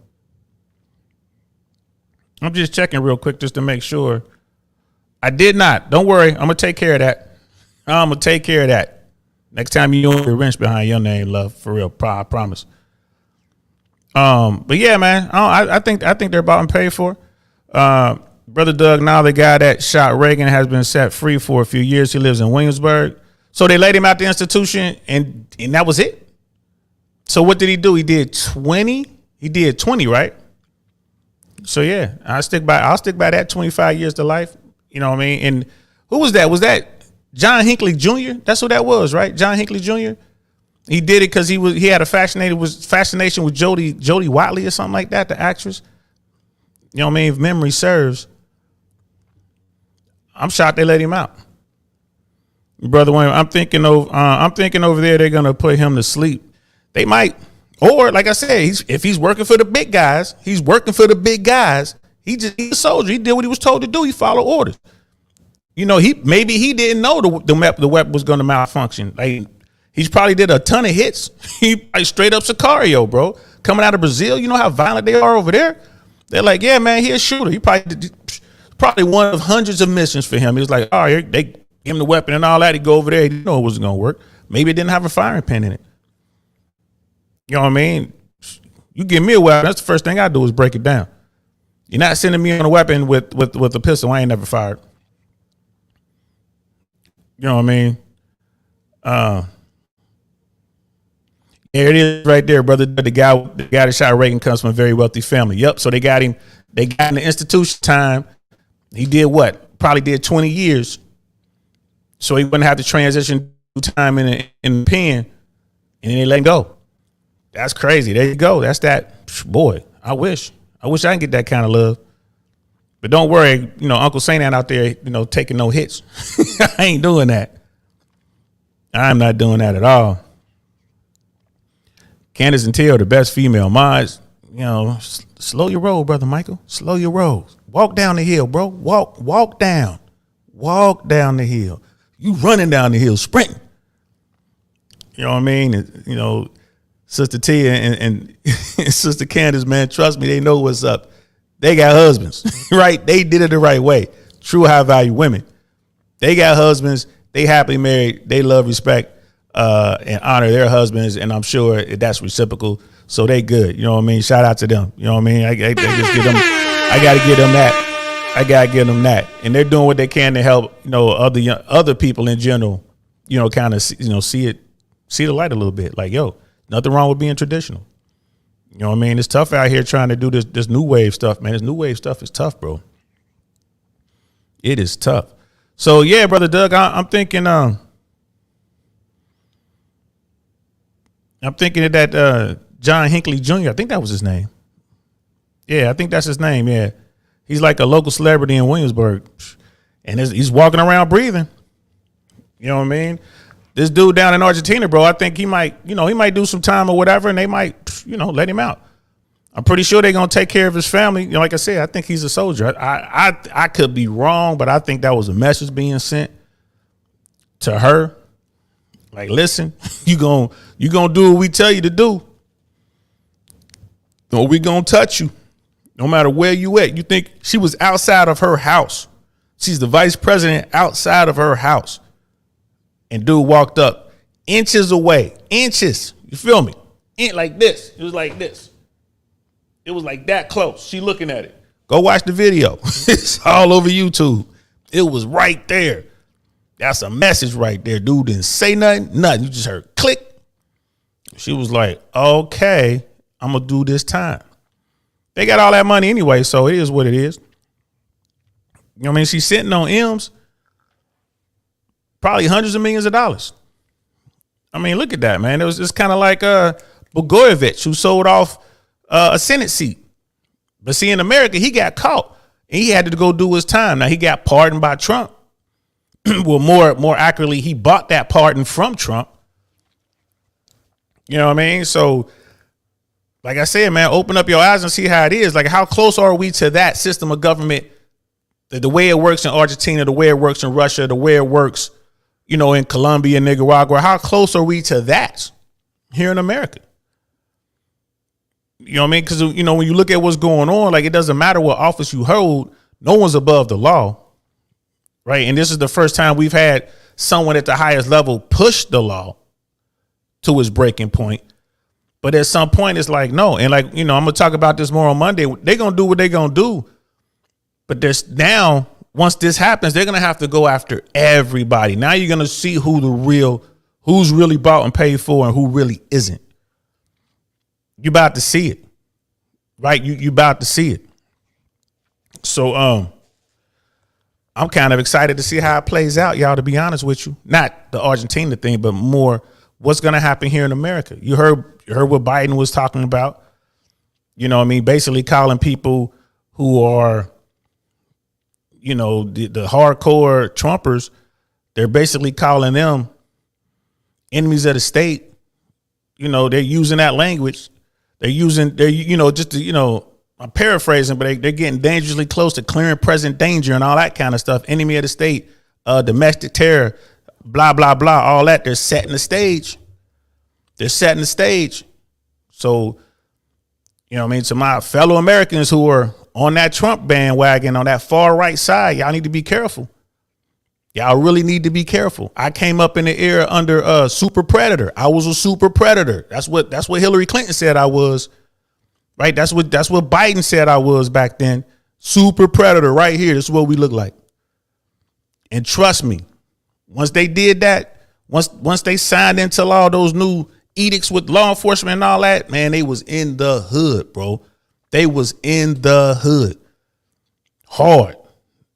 I'm just checking real quick just to make sure. I did not. Don't worry. I'm going to take care of that. Next time you don't a wrench behind your name, love. For real. I promise. But yeah, man, I think they're bought and paid for. Brother Doug, now the guy that shot Reagan has been set free for a few years. He lives in Williamsburg. So they laid him out the institution and that was it. So what did he do? He did 20. He did 20, right? So yeah, I'll stick by that 25 years to life. You know what I mean? And who was that? Was that John Hinckley Jr.? That's who that was, right? John Hinckley Jr. He did it because he had a fascination with Jodie Watley or something like that, the actress. You know what I mean? If memory serves. I'm shocked they let him out. Brother Wayne, I'm thinking over there they're gonna put him to sleep. They might. Or, like I said, if he's working for the big guys, he's a soldier. He did what he was told to do. He followed orders. You know, maybe he didn't know the weapon was going to malfunction. Like, he's probably did a ton of hits. He like straight up Sicario, bro. Coming out of Brazil, you know how violent they are over there. They're like, yeah, man, he's a shooter. He probably one of hundreds of missions for him. He was like, all right, they give him the weapon and all that. He go over there. He didn't know it wasn't going to work. Maybe it didn't have a firing pin in it. You know what I mean? You give me a weapon, that's the first thing I do is break it down. You're not sending me on a weapon with a pistol I ain't never fired. You know what I mean? There it is right there, brother. The guy that shot Reagan comes from a very wealthy family. Yep. So they got him. They got in the institution time. He did what? Probably did 20 years. So he wouldn't have to transition time in the pen, and then they let him go. That's crazy. There you go. That's that. Boy, I wish I can get that kind of love. But don't worry, you know, Uncle Saint out there, you know, taking no hits. I ain't doing that. I'm not doing that at all. Candace and Tia are the best female mods. You know, slow your roll, brother Michael. Slow your roll. Walk down the hill, bro. Walk down. Walk down the hill. You running down the hill, sprinting. You know what I mean? You know, Sister Tia and Sister Candace, man, trust me, they know what's up. They got husbands, right? They did it the right way. True high value women. They got husbands. They happily married. They love, respect, and honor their husbands. And I'm sure that's reciprocal. So they good. You know what I mean? Shout out to them. You know what I mean? I just give them. I got to give them that. And they're doing what they can to help, you know, other people in general, you know, kind of, you know, see the light a little bit. Like, yo, nothing wrong with being traditional. You know what I mean? It's tough out here trying to do this new wave stuff, man. This new wave stuff is tough, bro. It is tough. So yeah, brother Doug, I'm thinking of that John Hinckley Jr. I think that was his name. Yeah, I think that's his name. Yeah, he's like a local celebrity in Williamsburg, and he's walking around breathing. You know what I mean? This dude down in Argentina, bro, I think he might do some time or whatever, and they might, you know, let him out. I'm pretty sure they're going to take care of his family. You know, like I said, I think he's a soldier. I could be wrong, but I think that was a message being sent to her. Like, listen, you gonna do what we tell you to do, or we gonna touch you, no matter where you at. You think she was outside of her house? She's the vice president outside of her house. And dude walked up inches away, inches. You feel me? Like this. It was like this. It was like that close. She looking at it. Go watch the video. It's all over YouTube. It was right there. That's a message right there. Dude didn't say nothing. You just heard click. She was like, okay, I'm going to do this time. They got all that money anyway, so it is what it is. You know what I mean? She's sitting on M's, probably hundreds of millions of dollars. I mean, look at that, man. It was just kind of like Blagojevich, who sold off a Senate seat. But see, in America, he got caught. And he had to go do his time. Now, he got pardoned by Trump. Well, more accurately, he bought that pardon from Trump. You know what I mean? So, like I said, man, open up your eyes and see how it is. Like, how close are we to that system of government? The way it works in Argentina, the way it works in Russia, the way it works, you know, in Colombia, Nicaragua. How close are we to that here in America? You know what I mean? Because, you know, when you look at what's going on, like, it doesn't matter what office you hold. No one's above the law. Right. And this is the first time we've had someone at the highest level push the law to its breaking point. But at some point, it's like, no. And like, you know, I'm going to talk about this more on Monday. They're going to do what they're going to do. But there's now, once this happens, they're going to have to go after everybody. Now you're going to see who's really bought and paid for and who really isn't. You're about to see it. Right. You about to see it. So, I'm kind of excited to see how it plays out, y'all, to be honest with you. Not the Argentina thing, but more what's going to happen here in America. You heard what Biden was talking about. You know what I mean? Basically calling people who are, you know, the hardcore Trumpers, they're basically calling them enemies of the state. You know, they're using that language. I'm paraphrasing, but they're getting dangerously close to clearing present danger and all that kind of stuff. Enemy of the state, domestic terror, blah, blah, blah, all that. They're setting the stage. So, you know what I mean? To my fellow Americans who are on that Trump bandwagon, on that far right side, y'all need to be careful. Y'all really need to be careful. I came up in the era under super predator. I was a super predator. That's what Hillary Clinton said I was. Right. That's what Biden said I was back then. Super predator right here. This is what we look like. And trust me, once they did that, once they signed into law those new edicts with law enforcement and all that, man, they was in the hood, bro. They was in the hood. Hard.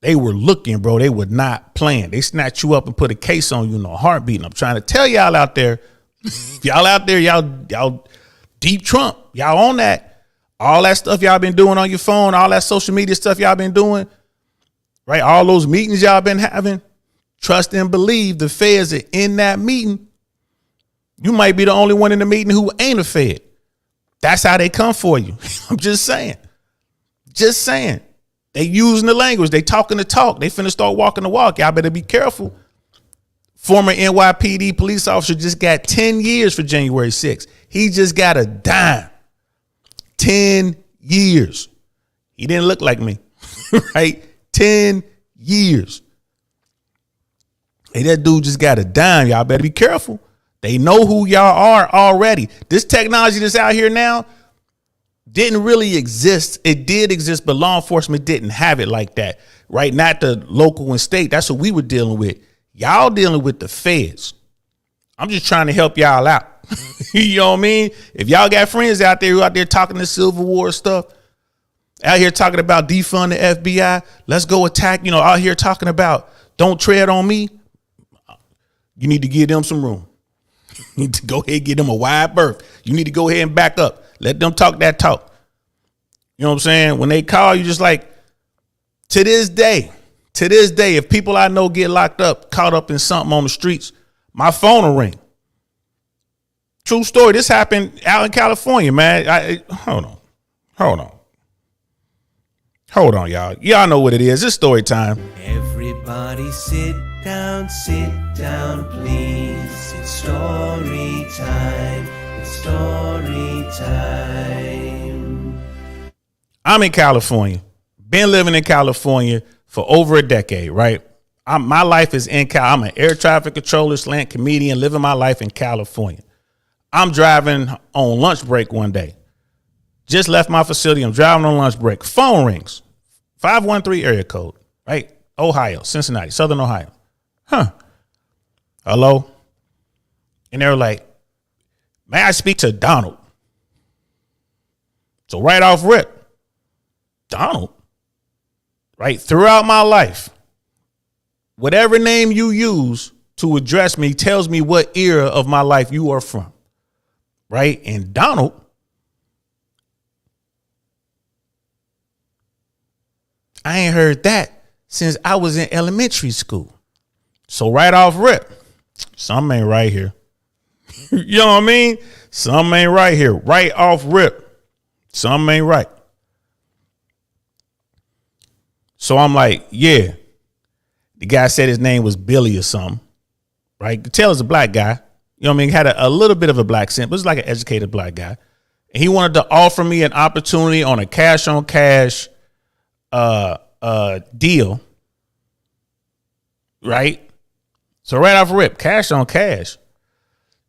They were looking, bro. They were not playing. They snatched you up and put a case on you in a heartbeat. And I'm trying to tell y'all out there, y'all deep Trump, y'all on that. All that stuff y'all been doing on your phone, all that social media stuff y'all been doing, right? All those meetings y'all been having, trust and believe the feds are in that meeting. You might be the only one in the meeting who ain't a fed. That's how they come for you. I'm just saying. They using the language. They talking the talk. They finna start walking the walk. Y'all better be careful. Former NYPD police officer just got 10 years for January 6th. He just got a dime. 10 years. He didn't look like me, right? 10 years. Hey, that dude just got a dime. Y'all better be careful. They know who y'all are already. This technology that's out here now didn't really exist. It did exist, but law enforcement didn't have it like that, right? Not the local and state. That's what we were dealing with. Y'all dealing with the feds. I'm just trying to help y'all out. You know what I mean? If y'all got friends out there who out there talking the Civil War stuff, out here talking about defund the FBI, let's go attack, you know, out here talking about don't tread on me, you need to give them some room. You need to go ahead and give them a wide berth. You need to go ahead and back up. Let them talk that talk. You know what I'm saying? When they call you, just like, to this day, if people I know get locked up, caught up in something on the streets, my phone will ring. True story. This happened out in California, man. Hold on, y'all. Y'all know what it is. It's story time. Everybody sit down, please. It's story time. It's story time. I'm in California. Been living in California for over a decade, right? My life is in Cal. I'm an air traffic controller / comedian living my life in California. I'm driving on lunch break one day Just left my facility. I'm driving on lunch break. Phone rings. 513 area code, right? Ohio, Cincinnati, Southern Ohio. Hello? And they were like, may I speak to Donald? So right off rip, Donald, right? Throughout my life, whatever name you use to address me tells me what era of my life you are from, right? And Donald, I ain't heard that since I was in elementary school. So right off rip, something ain't right here. You know what I mean? Something ain't right here. Right off rip, something ain't right. So I'm like, yeah. The guy said his name was Billy or something, right? You could tell it's a black guy. You know what I mean? Had a little bit of a black accent, but it's like an educated black guy. And he wanted to offer me an opportunity on a cash on cash deal, right? So right off rip, cash on cash.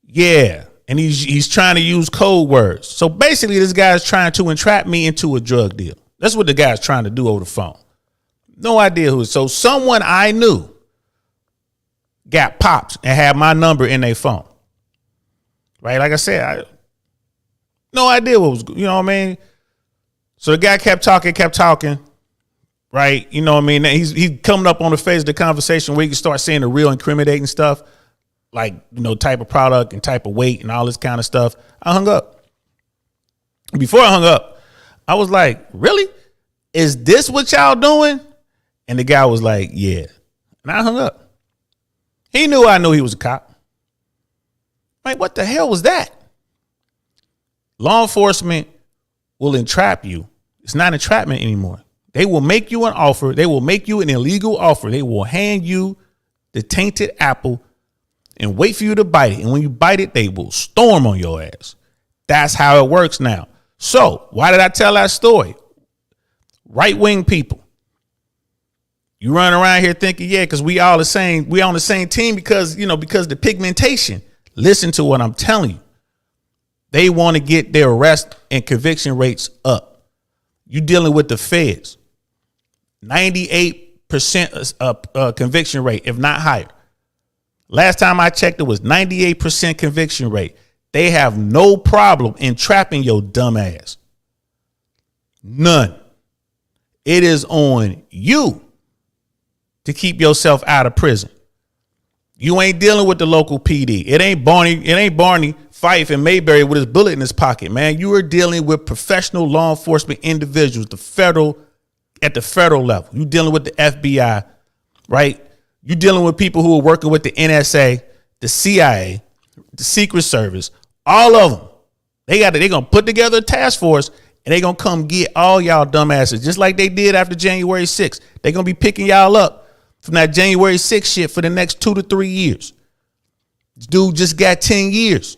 Yeah. And he's trying to use code words. So basically this guy's trying to entrap me into a drug deal. That's what the guy's trying to do over the phone. No idea who. So someone I knew got popped and had my number in their phone. Right? Like I said, no idea what was, you know what I mean? So the guy kept talking. Right? You know what I mean? He's coming up on the phase of the conversation where you can start saying the real incriminating stuff, like, you know, type of product and type of weight and all this kind of stuff. I hung up. Before I hung up, I was like, really? Is this what y'all doing? And the guy was like, yeah. And I hung up. He knew I knew he was a cop. Like, what the hell was that? Law enforcement will entrap you. It's not entrapment anymore. They will make you an offer. They will make you an illegal offer. They will hand you the tainted apple and wait for you to bite it. And when you bite it, they will storm on your ass. That's how it works now. So why did I tell that story? Right-wing people. You run around here thinking, yeah, because we all the same. We on the same team because the pigmentation. Listen to what I'm telling you. They want to get their arrest and conviction rates up. You dealing with the feds. 98% conviction rate, if not higher. Last time I checked, it was 98% conviction rate. They have no problem entrapping your dumb ass. None. It is on you to keep yourself out of prison. You ain't dealing with the local PD. It ain't Barney Fife and Mayberry with his bullet in his pocket, man. You are dealing with professional law enforcement individuals, at the federal level. You dealing with the FBI, right? You dealing with people who are working with the NSA, the CIA, the Secret Service, all of them. They're gonna put together a task force and they're gonna come get all y'all dumbasses, just like they did after January 6th. They're gonna be picking y'all up from that January 6th shit for the next 2 to 3 years. This dude just got 10 years.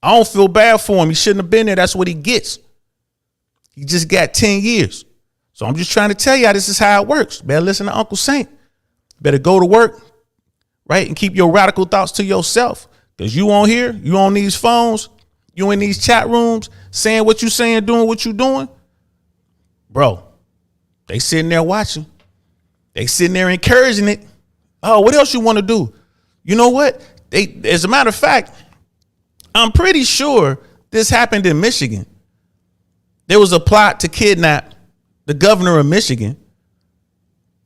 I don't feel bad for him. He shouldn't have been there. That's what he gets. He just got 10 years. So I'm just trying to tell y'all this is how it works. Better listen to Uncle Saint. Better go to work, right? And keep your radical thoughts to yourself. Because you on here, you on these phones, you in these chat rooms, saying what you saying, doing what you doing. Bro, they sitting there watching. They sitting there encouraging it. Oh, what else you want to do? You know what? As a matter of fact, I'm pretty sure this happened in Michigan. There was a plot to kidnap the governor of Michigan.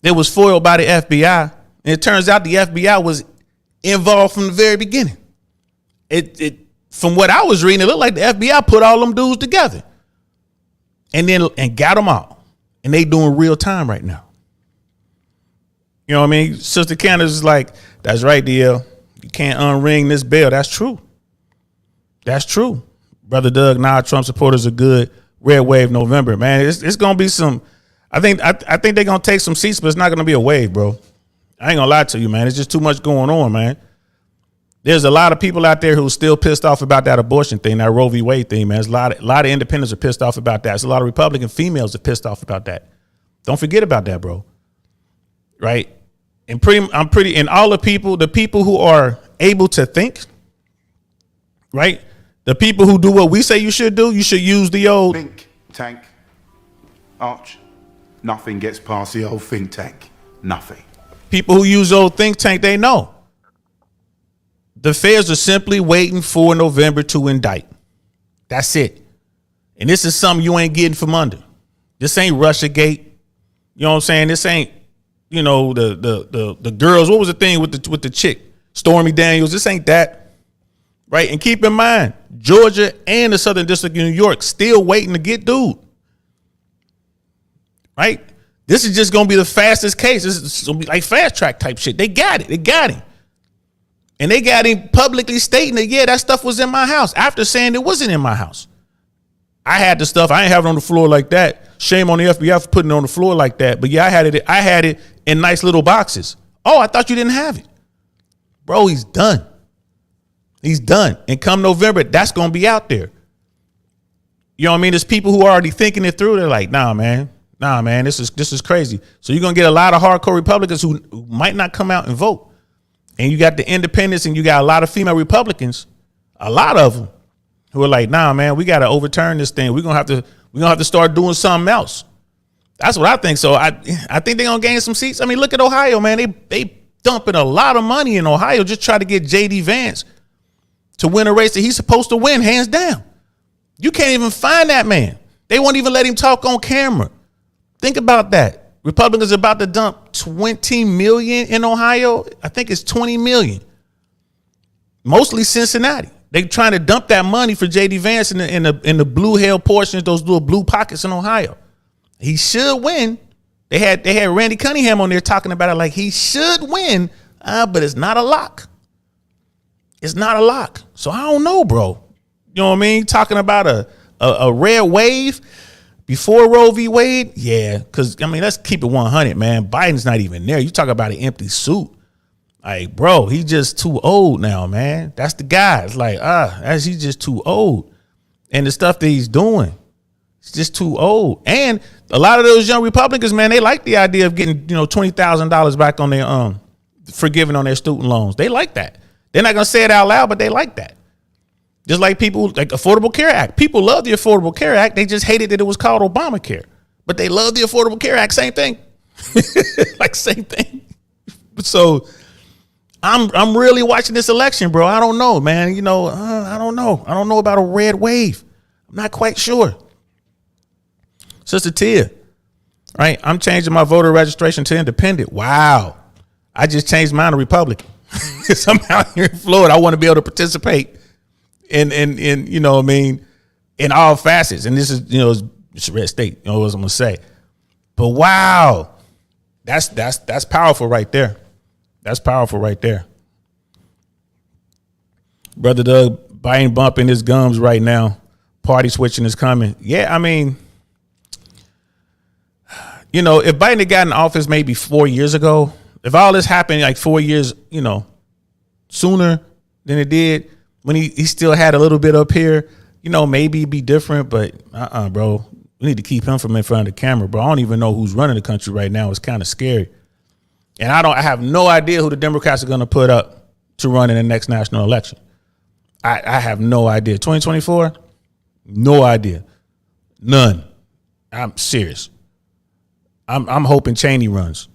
It was foiled by the FBI. And it turns out the FBI was involved from the very beginning. From what I was reading, it looked like the FBI put all them dudes together and got them all. And they doing real time right now. You know what I mean? Sister Candace is like, that's right, DL. You can't unring this bell. That's true. That's true. Brother Doug, Trump supporters are good. Red Wave November, man. It's gonna be some. I think they're gonna take some seats, but it's not gonna be a wave, bro. I ain't gonna lie to you, man. It's just too much going on, man. There's a lot of people out there who are still pissed off about that abortion thing, that Roe v. Wade thing, man. There's a lot of independents are pissed off about that. There's a lot of Republican females are pissed off about that. Don't forget about that, bro. Right? And all the people who are able to think, right? The people who do what we say you should do, you should use the old think tank. Arch, nothing gets past the old think tank. Nothing. people who use old think tank, they know. The feds are simply waiting for November to indict. That's it. And this is something you ain't getting from under. This ain't Russiagate. You know what I'm saying? This ain't, you know, the girls. What was the thing with the chick? Stormy Daniels. This ain't that. Right? And keep in mind, Georgia and the Southern District of New York still waiting to get dude. Right? This is just gonna be the fastest case. This is gonna be like fast track type shit. They got it. They got him. And they got him publicly stating that, yeah, that stuff was in my house after saying it wasn't in my house. I had the stuff. I ain't have it on the floor like that. Shame on the FBI for putting it on the floor like that. But yeah, I had it in nice little boxes. Oh, I thought you didn't have it. Bro, he's done. He's done. And come November, that's going to be out there. You know what I mean? There's people who are already thinking it through. They're like, nah, man, this is crazy. So you're going to get a lot of hardcore Republicans who might not come out and vote. And you got the independents and you got a lot of female Republicans, a lot of them, who are like, nah, man, we got to overturn this thing. We're gonna have to start doing something else. That's what I think. So I think they're gonna gain some seats. I mean, look at Ohio, man. They dumping a lot of money in Ohio just try to get JD Vance to win a race that he's supposed to win, hands down. You can't even find that man. They won't even let him talk on camera. Think about that. Republicans are about to dump 20 million in Ohio. I think it's 20 million. Mostly Cincinnati. They trying to dump that money for JD Vance in the blue hell portions, those little blue pockets in Ohio. He should win. They had Randy Cunningham on there talking about it like he should win, but it's not a lock. It's not a lock. So I don't know, bro. You know what I mean? Talking about a red wave before Roe v. Wade, yeah. Because I mean, let's keep it 100, man. Biden's not even there. You talk about an empty suit. Like, bro, he's just too old now, man. That's the guy. It's like, he's just too old. And the stuff that he's doing, it's just too old. And a lot of those young Republicans, man, they like the idea of getting, $20,000 back on their forgiven on their student loans. They like that. They're not gonna say it out loud, but they like that. Just like people like Affordable Care Act. People love the Affordable Care Act. They just hated that it was called Obamacare. But they love the Affordable Care Act. Same thing. Like same thing. So I'm really watching this election, bro. I don't know, man. I don't know. I don't know about a red wave. I'm not quite sure. Sister Tia, right? I'm changing my voter registration to independent. Wow. I just changed mine to Republican. Somehow here in Florida, I want to be able to participate in you know what I mean, in all facets. And this is, it's a red state, what I'm gonna say. But wow, that's powerful right there. That's powerful right there. Brother Doug, Biden bumping his gums right now. Party switching is coming. Yeah, I mean, if Biden had gotten in office maybe 4 years ago, if all this happened like 4 years, sooner than it did, when he still had a little bit up here, maybe it'd be different, but bro, we need to keep him from in front of the camera, bro. I don't even know who's running the country right now. It's kind of scary. And I have no idea who the Democrats are going to put up to run in the next national election. I have no idea. 2024? No idea. None. I'm serious. I'm hoping Cheney runs.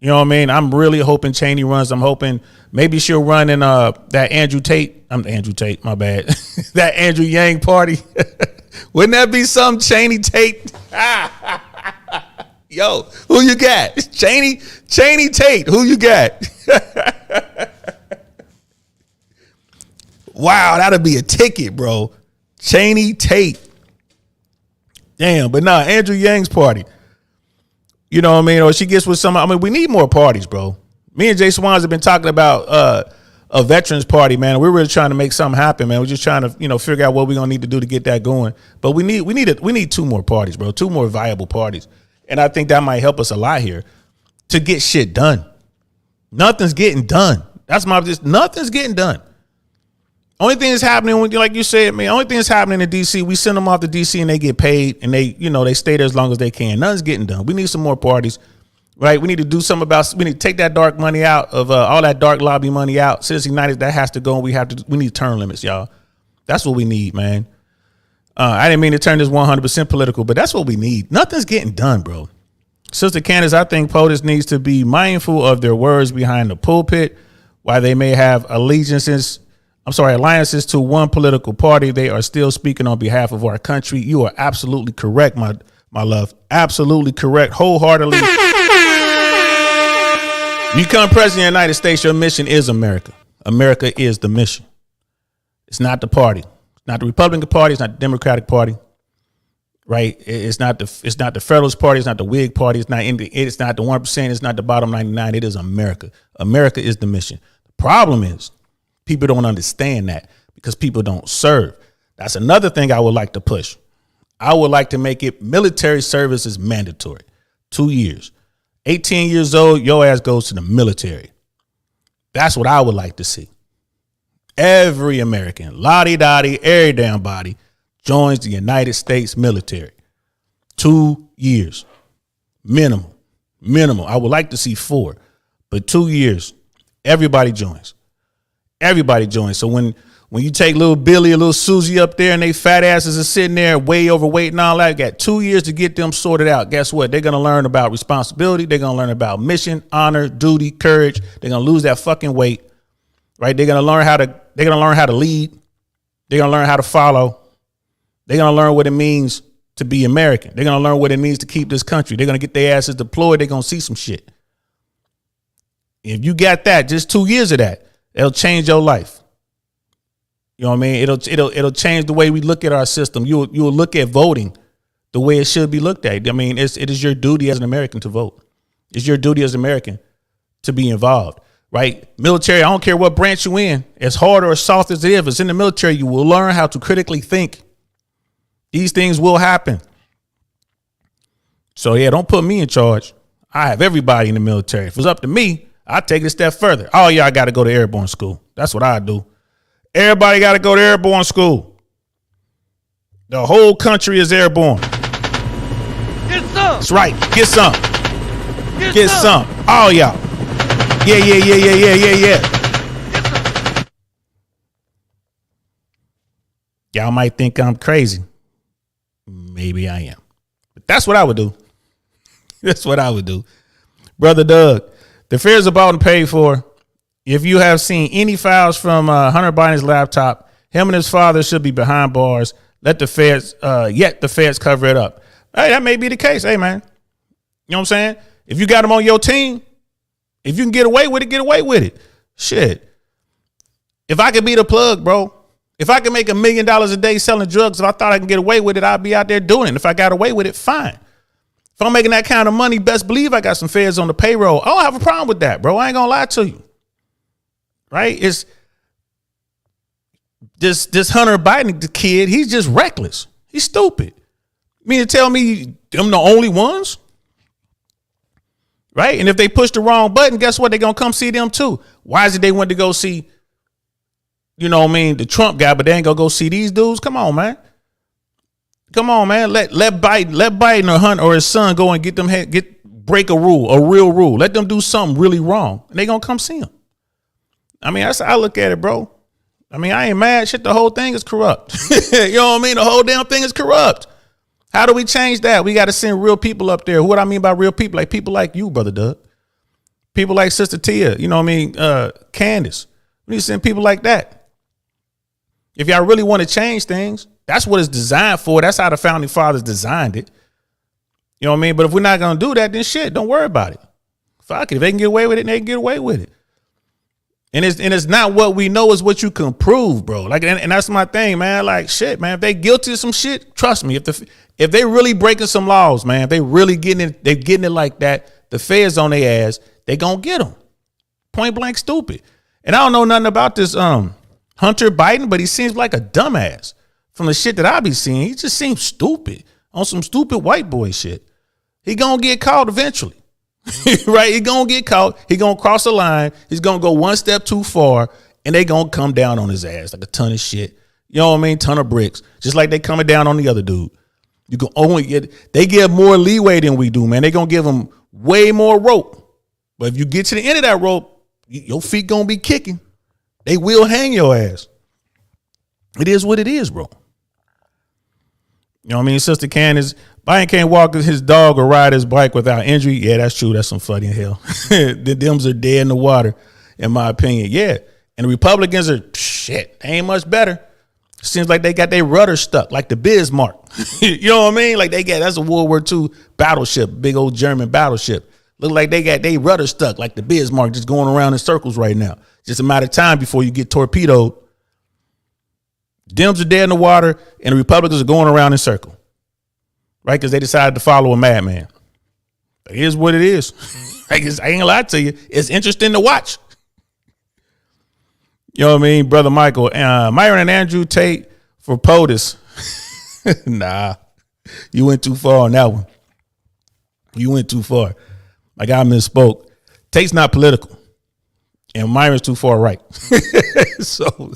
You know what I mean? I'm really hoping Cheney runs. I'm hoping maybe she'll run in that Andrew Tate. My bad. That Andrew Yang party. Wouldn't that be some Cheney Tate? Yo, who you got? Cheney Tate, who you got? Wow, that'll be a ticket, bro. Cheney Tate. Damn, but nah, Andrew Yang's party. You know what I mean? Or she gets with somebody. I mean, we need more parties, bro. Me and Jay Swans have been talking about a veterans party, man. We're really trying to make something happen, man. We're just trying to, figure out what we're gonna need to do to get that going. But we need 2 more parties, bro. 2 more viable parties. And I think that might help us a lot here to get shit done. Nothing's getting done. Nothing's getting done. Only thing that's happening, like you said, man, only thing that's happening in D.C., we send them off to D.C. and they get paid and they stay there as long as they can. Nothing's getting done. We need some more parties, right? We need to do something we need to take that dark money out of all that dark lobby money out. Citizens United, that has to go. And we need term limits, y'all. That's what we need, man. I didn't mean to turn this 100% political, but that's what we need. Nothing's getting done, bro. Sister Candace, I think POTUS needs to be mindful of their words behind the pulpit. While they may have alliances to one political party, they are still speaking on behalf of our country. You are absolutely correct, my love. Absolutely correct. Wholeheartedly. You become president of the United States, your mission is America. America is the mission. It's not the party. It's not the Republican Party. It's not the Democratic Party. Right? It's not the Federalist Party. It's not the Whig Party. It's not the 1%. It's not the bottom 99. It is America. America is the mission. The problem is people don't understand that because people don't serve. That's another thing I would like to push. I would like to make it military service is mandatory. 2 years. 18 years old, your ass goes to the military. That's what I would like to see. Every American, lottie-dottie, every damn body joins the United States military. 2 years. Minimum. I would like to see 4, but 2 years, everybody joins. Everybody joins. So when you take little Billy or little Susie up there and they fat asses are sitting there way overweight and all that, got 2 years to get them sorted out. Guess what? They're going to learn about responsibility. They're going to learn about mission, honor, duty, courage. They're going to lose that fucking weight, right? They're going to learn how to lead. They're going to learn how to follow. They're going to learn what it means to be American. They're going to learn what it means to keep this country. They're going to get their asses deployed. They're going to see some shit. If you got that, just 2 years of that, it'll change your life. You know what I mean? It'll change the way we look at our system. You'll look at voting the way it should be looked at. I mean, it is your duty as an American to vote. It's your duty as an American to be involved, right? Military, I don't care what branch you're in, as hard or as soft as it is, if it's in the military, you will learn how to critically think. These things will happen. So yeah, don't put me in charge. I have everybody in the military. If it's up to me, I'd take it a step further. Oh yeah, I got to go to airborne school. That's what I do. Everybody got to go to airborne school. The whole country is airborne. Get some. That's right. Get some. Get some. All y'all. Yeah. Y'all might think I'm crazy. Maybe I am. But that's what I would do. That's what I would do. Brother Doug, the fares are bought and paid for. If you have seen any files from Hunter Biden's laptop, him and his father should be behind bars. Let the feds, yet the feds cover it up. Hey, that may be the case. Hey, man. You know what I'm saying? If you got them on your team, if you can get away with it, get away with it. Shit. If I could be the plug, bro, if I could make $1 million a day selling drugs, if I thought I could get away with it, I'd be out there doing it. And if I got away with it, fine. If I'm making that kind of money, best believe I got some feds on the payroll. I don't have a problem with that, bro. I ain't gonna lie to you. Right? It's this Hunter Biden, the kid, he's just reckless. He's stupid. You mean to tell me them the only ones? Right? And if they push the wrong button, guess what? They're going to come see them too. Why is it they went to go see, you know what I mean, the Trump guy, but they ain't going to go see these dudes? Come on, man. Come on, man. Let Biden or Hunter or his son go and break a rule, a real rule. Let them do something really wrong. And they going to come see him. I mean, that's how I look at it, bro. I mean, I ain't mad. Shit, the whole thing is corrupt. You know what I mean? The whole damn thing is corrupt. How do we change that? We got to send real people up there. What I mean by real people, like people like you, Brother Doug. People like Sister Tia, you know what I mean? Candace. We need to send people like that. If y'all really want to change things, that's what it's designed for. That's how the founding fathers designed it. You know what I mean? But if we're not going to do that, then shit, don't worry about it. Fuck it. If they can get away with it, they can get away with it. And it's not what we know, is what you can prove, bro. Like, and that's my thing, man. Like, shit, man. If they guilty of some shit, trust me. If they really breaking some laws, man, if they really getting it like that, the feds on their ass, they gonna get them. Point blank stupid. And I don't know nothing about this Hunter Biden, but he seems like a dumbass from the shit that I be seeing. He just seems stupid on some stupid white boy shit. He gonna get caught eventually. Right? He gonna get caught. He gonna cross the line. He's gonna go one step too far, and they gonna come down on his ass like a ton of shit. You know what I mean? Ton of bricks. Just like they coming down on the other dude. You can only they give more leeway than we do, man. They gonna give them way more rope. But if you get to the end of that rope, your feet gonna be kicking. They will hang your ass. It is what it is, bro. You know what I mean? Sister Candace, Biden can't walk his dog or ride his bike without injury. Yeah, that's true. That's some funny hell. The Dems are dead in the water, in my opinion. Yeah. And the Republicans are, shit, they ain't much better. Seems like they got their rudder stuck, like the Bismarck. You know what I mean? Like that's a World War II battleship, big old German battleship. Look like they got their rudder stuck, like the Bismarck, just going around in circles right now. Just a matter of time before you get torpedoed. Dems are dead in the water, and the Republicans are going around in circle, right? Because they decided to follow a madman. It is what it is. I ain't gonna lie to you. It's interesting to watch. You know what I mean, Brother Michael? Myron and Andrew Tate for POTUS. Nah, you went too far on that one. You went too far. Like I misspoke. Tate's not political, and Myron's too far right. So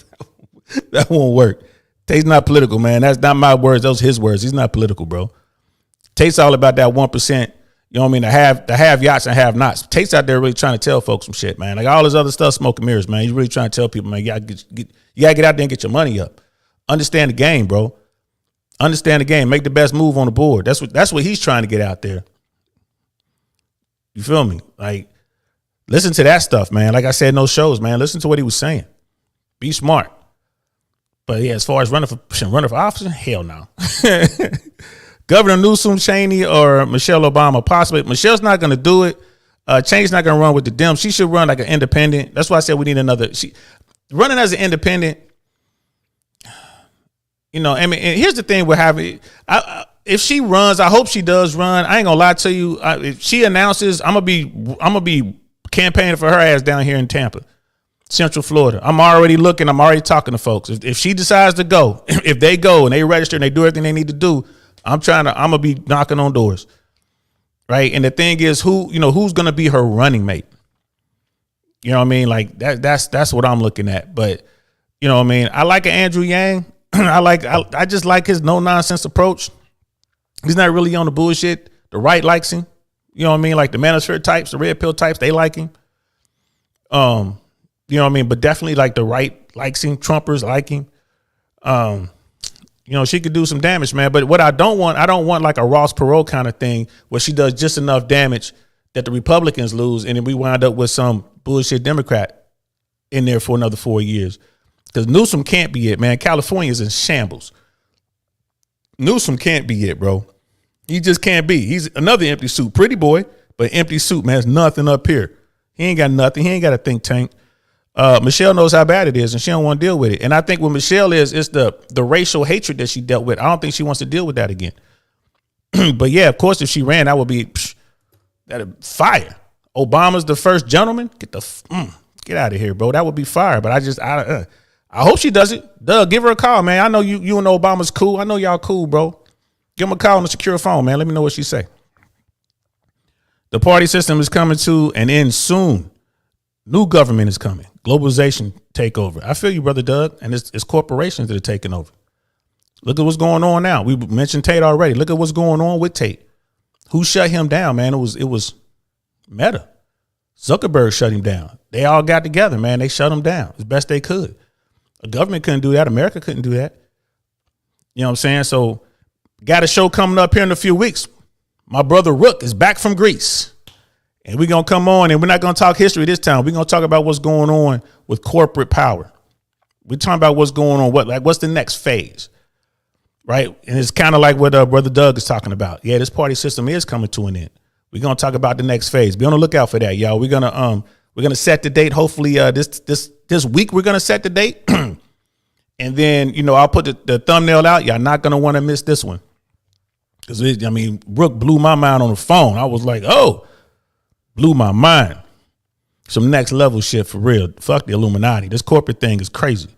that won't work. Tate's not political, man. That's not my words. Those are his words. He's not political, bro. Tate's all about that 1%. You know what I mean? The have yachts and have nots. Tate's out there really trying to tell folks some shit, man. Like all this other stuff, smoke and mirrors, man. He's really trying to tell people, man, you gotta get out there and get your money up. Understand the game, bro. Understand the game. Make the best move on the board. That's what he's trying to get out there. You feel me? Like, listen to that stuff, man. Like I said, no shows, man. Listen to what he was saying. Be smart. But yeah, as far as running for office, hell no. Governor Newsom, Cheney, or Michelle Obama, possibly. Michelle's not going to do it. Cheney's not going to run with the Dems. She should run like an independent. That's why I said we need another. Running as an independent. You know, I mean, and here's the thing with having. If she runs, I hope she does run. I ain't gonna lie to you. If she announces, I'm gonna be campaigning for her ass down here in Tampa, Central Florida. I'm already looking. I'm already talking to folks. If she decides to go, if they go and they register and they do everything they need to do, I'm gonna be knocking on doors, right? And the thing is, who's gonna be her running mate? You know what I mean? Like that's what I'm looking at. But you know what I mean? I like an Andrew Yang. I just like his no nonsense approach. He's not really on the bullshit. The right likes him. You know what I mean? Like the manosphere types, the red pill types, they like him. You know what I mean? But definitely like the right likes him. Trumpers like him. You know, she could do some damage, man. But what I don't want like a Ross Perot kind of thing where she does just enough damage that the Republicans lose and then we wind up with some bullshit Democrat in there for another 4 years. Because Newsom can't be it, man. California is in shambles. Newsom can't be it, bro. He just can't be. He's another empty suit. Pretty boy, but empty suit, man. There's nothing up here. He ain't got nothing. He ain't got a think tank. Michelle knows how bad it is, and she don't want to deal with it. And I think what Michelle is, it's the racial hatred that she dealt with. I don't think she wants to deal with that again. But yeah, of course, if she ran, that would be that'd fire. Obama's the first gentleman. Get out of here, bro. That would be fire. But I hope she does it. Doug, give her a call, man. I know you and Obama's cool. I know y'all cool, bro. Give him a call on a secure phone, man. Let me know what she say. The party system is coming to an end soon. New government is coming. Globalization takeover. I feel you, brother Doug. And it's corporations that are taking over. Look at what's going on now. We mentioned Tate already. Look at what's going on with Tate. Who shut him down, man? It was Meta. Zuckerberg shut him down. They all got together, man. They shut him down as best they could. The government couldn't do that. America couldn't do that. You know what I'm saying? So got a show coming up here in a few weeks. My brother Rook is back from Greece. And we're going to come on and we're not going to talk history this time. We're going to talk about what's going on with corporate power. We're talking about what's going on. What's the next phase? Right. And it's kind of like what Brother Doug is talking about. Yeah, this party system is coming to an end. We're going to talk about the next phase. Be on the lookout for that, y'all. We're going to set the date. Hopefully this week we're going to set the date. And then, I'll put the thumbnail out. Y'all not going to want to miss this one. Because, Brooke blew my mind on the phone. I was like, blew my mind. Some next level shit for real. Fuck the Illuminati. This corporate thing is crazy.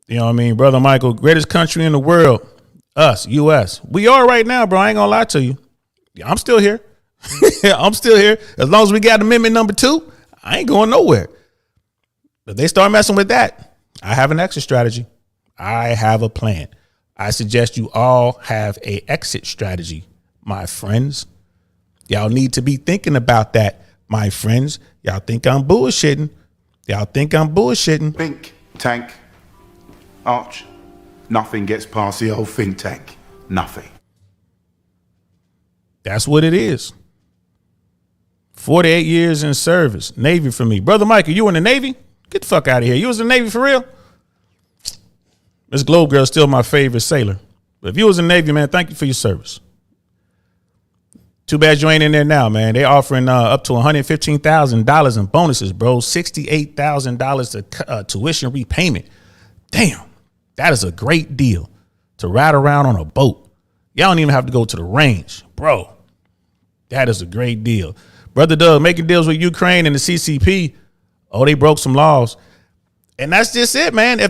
You know what I mean? Brother Michael, greatest country in the world. Us, U.S. We are right now, bro. I ain't going to lie to you. I'm still here. I'm still here. As long as we got amendment number 2, I ain't going nowhere. If they start messing with that, I have an exit strategy. I have a plan. I suggest you all have a exit strategy, my friends. Y'all need to be thinking about that, my friends. Y'all think I'm bullshitting. Think tank, arch, nothing gets past the old think tank. Nothing. That's what it is. 48 years in service. Navy for me. Brother Michael, you in the Navy? Get the fuck out of here. You was in the Navy for real? Miss Globe Girl's still my favorite sailor. But if you was in the Navy, man, thank you for your service. Too bad you ain't in there now, man. They offering up to $115,000 in bonuses, bro. $68,000 to tuition repayment. Damn, that is a great deal to ride around on a boat. Y'all don't even have to go to the range, bro. That is a great deal. Brother Doug, making deals with Ukraine and the CCP. Oh, they broke some laws. And that's just it, man.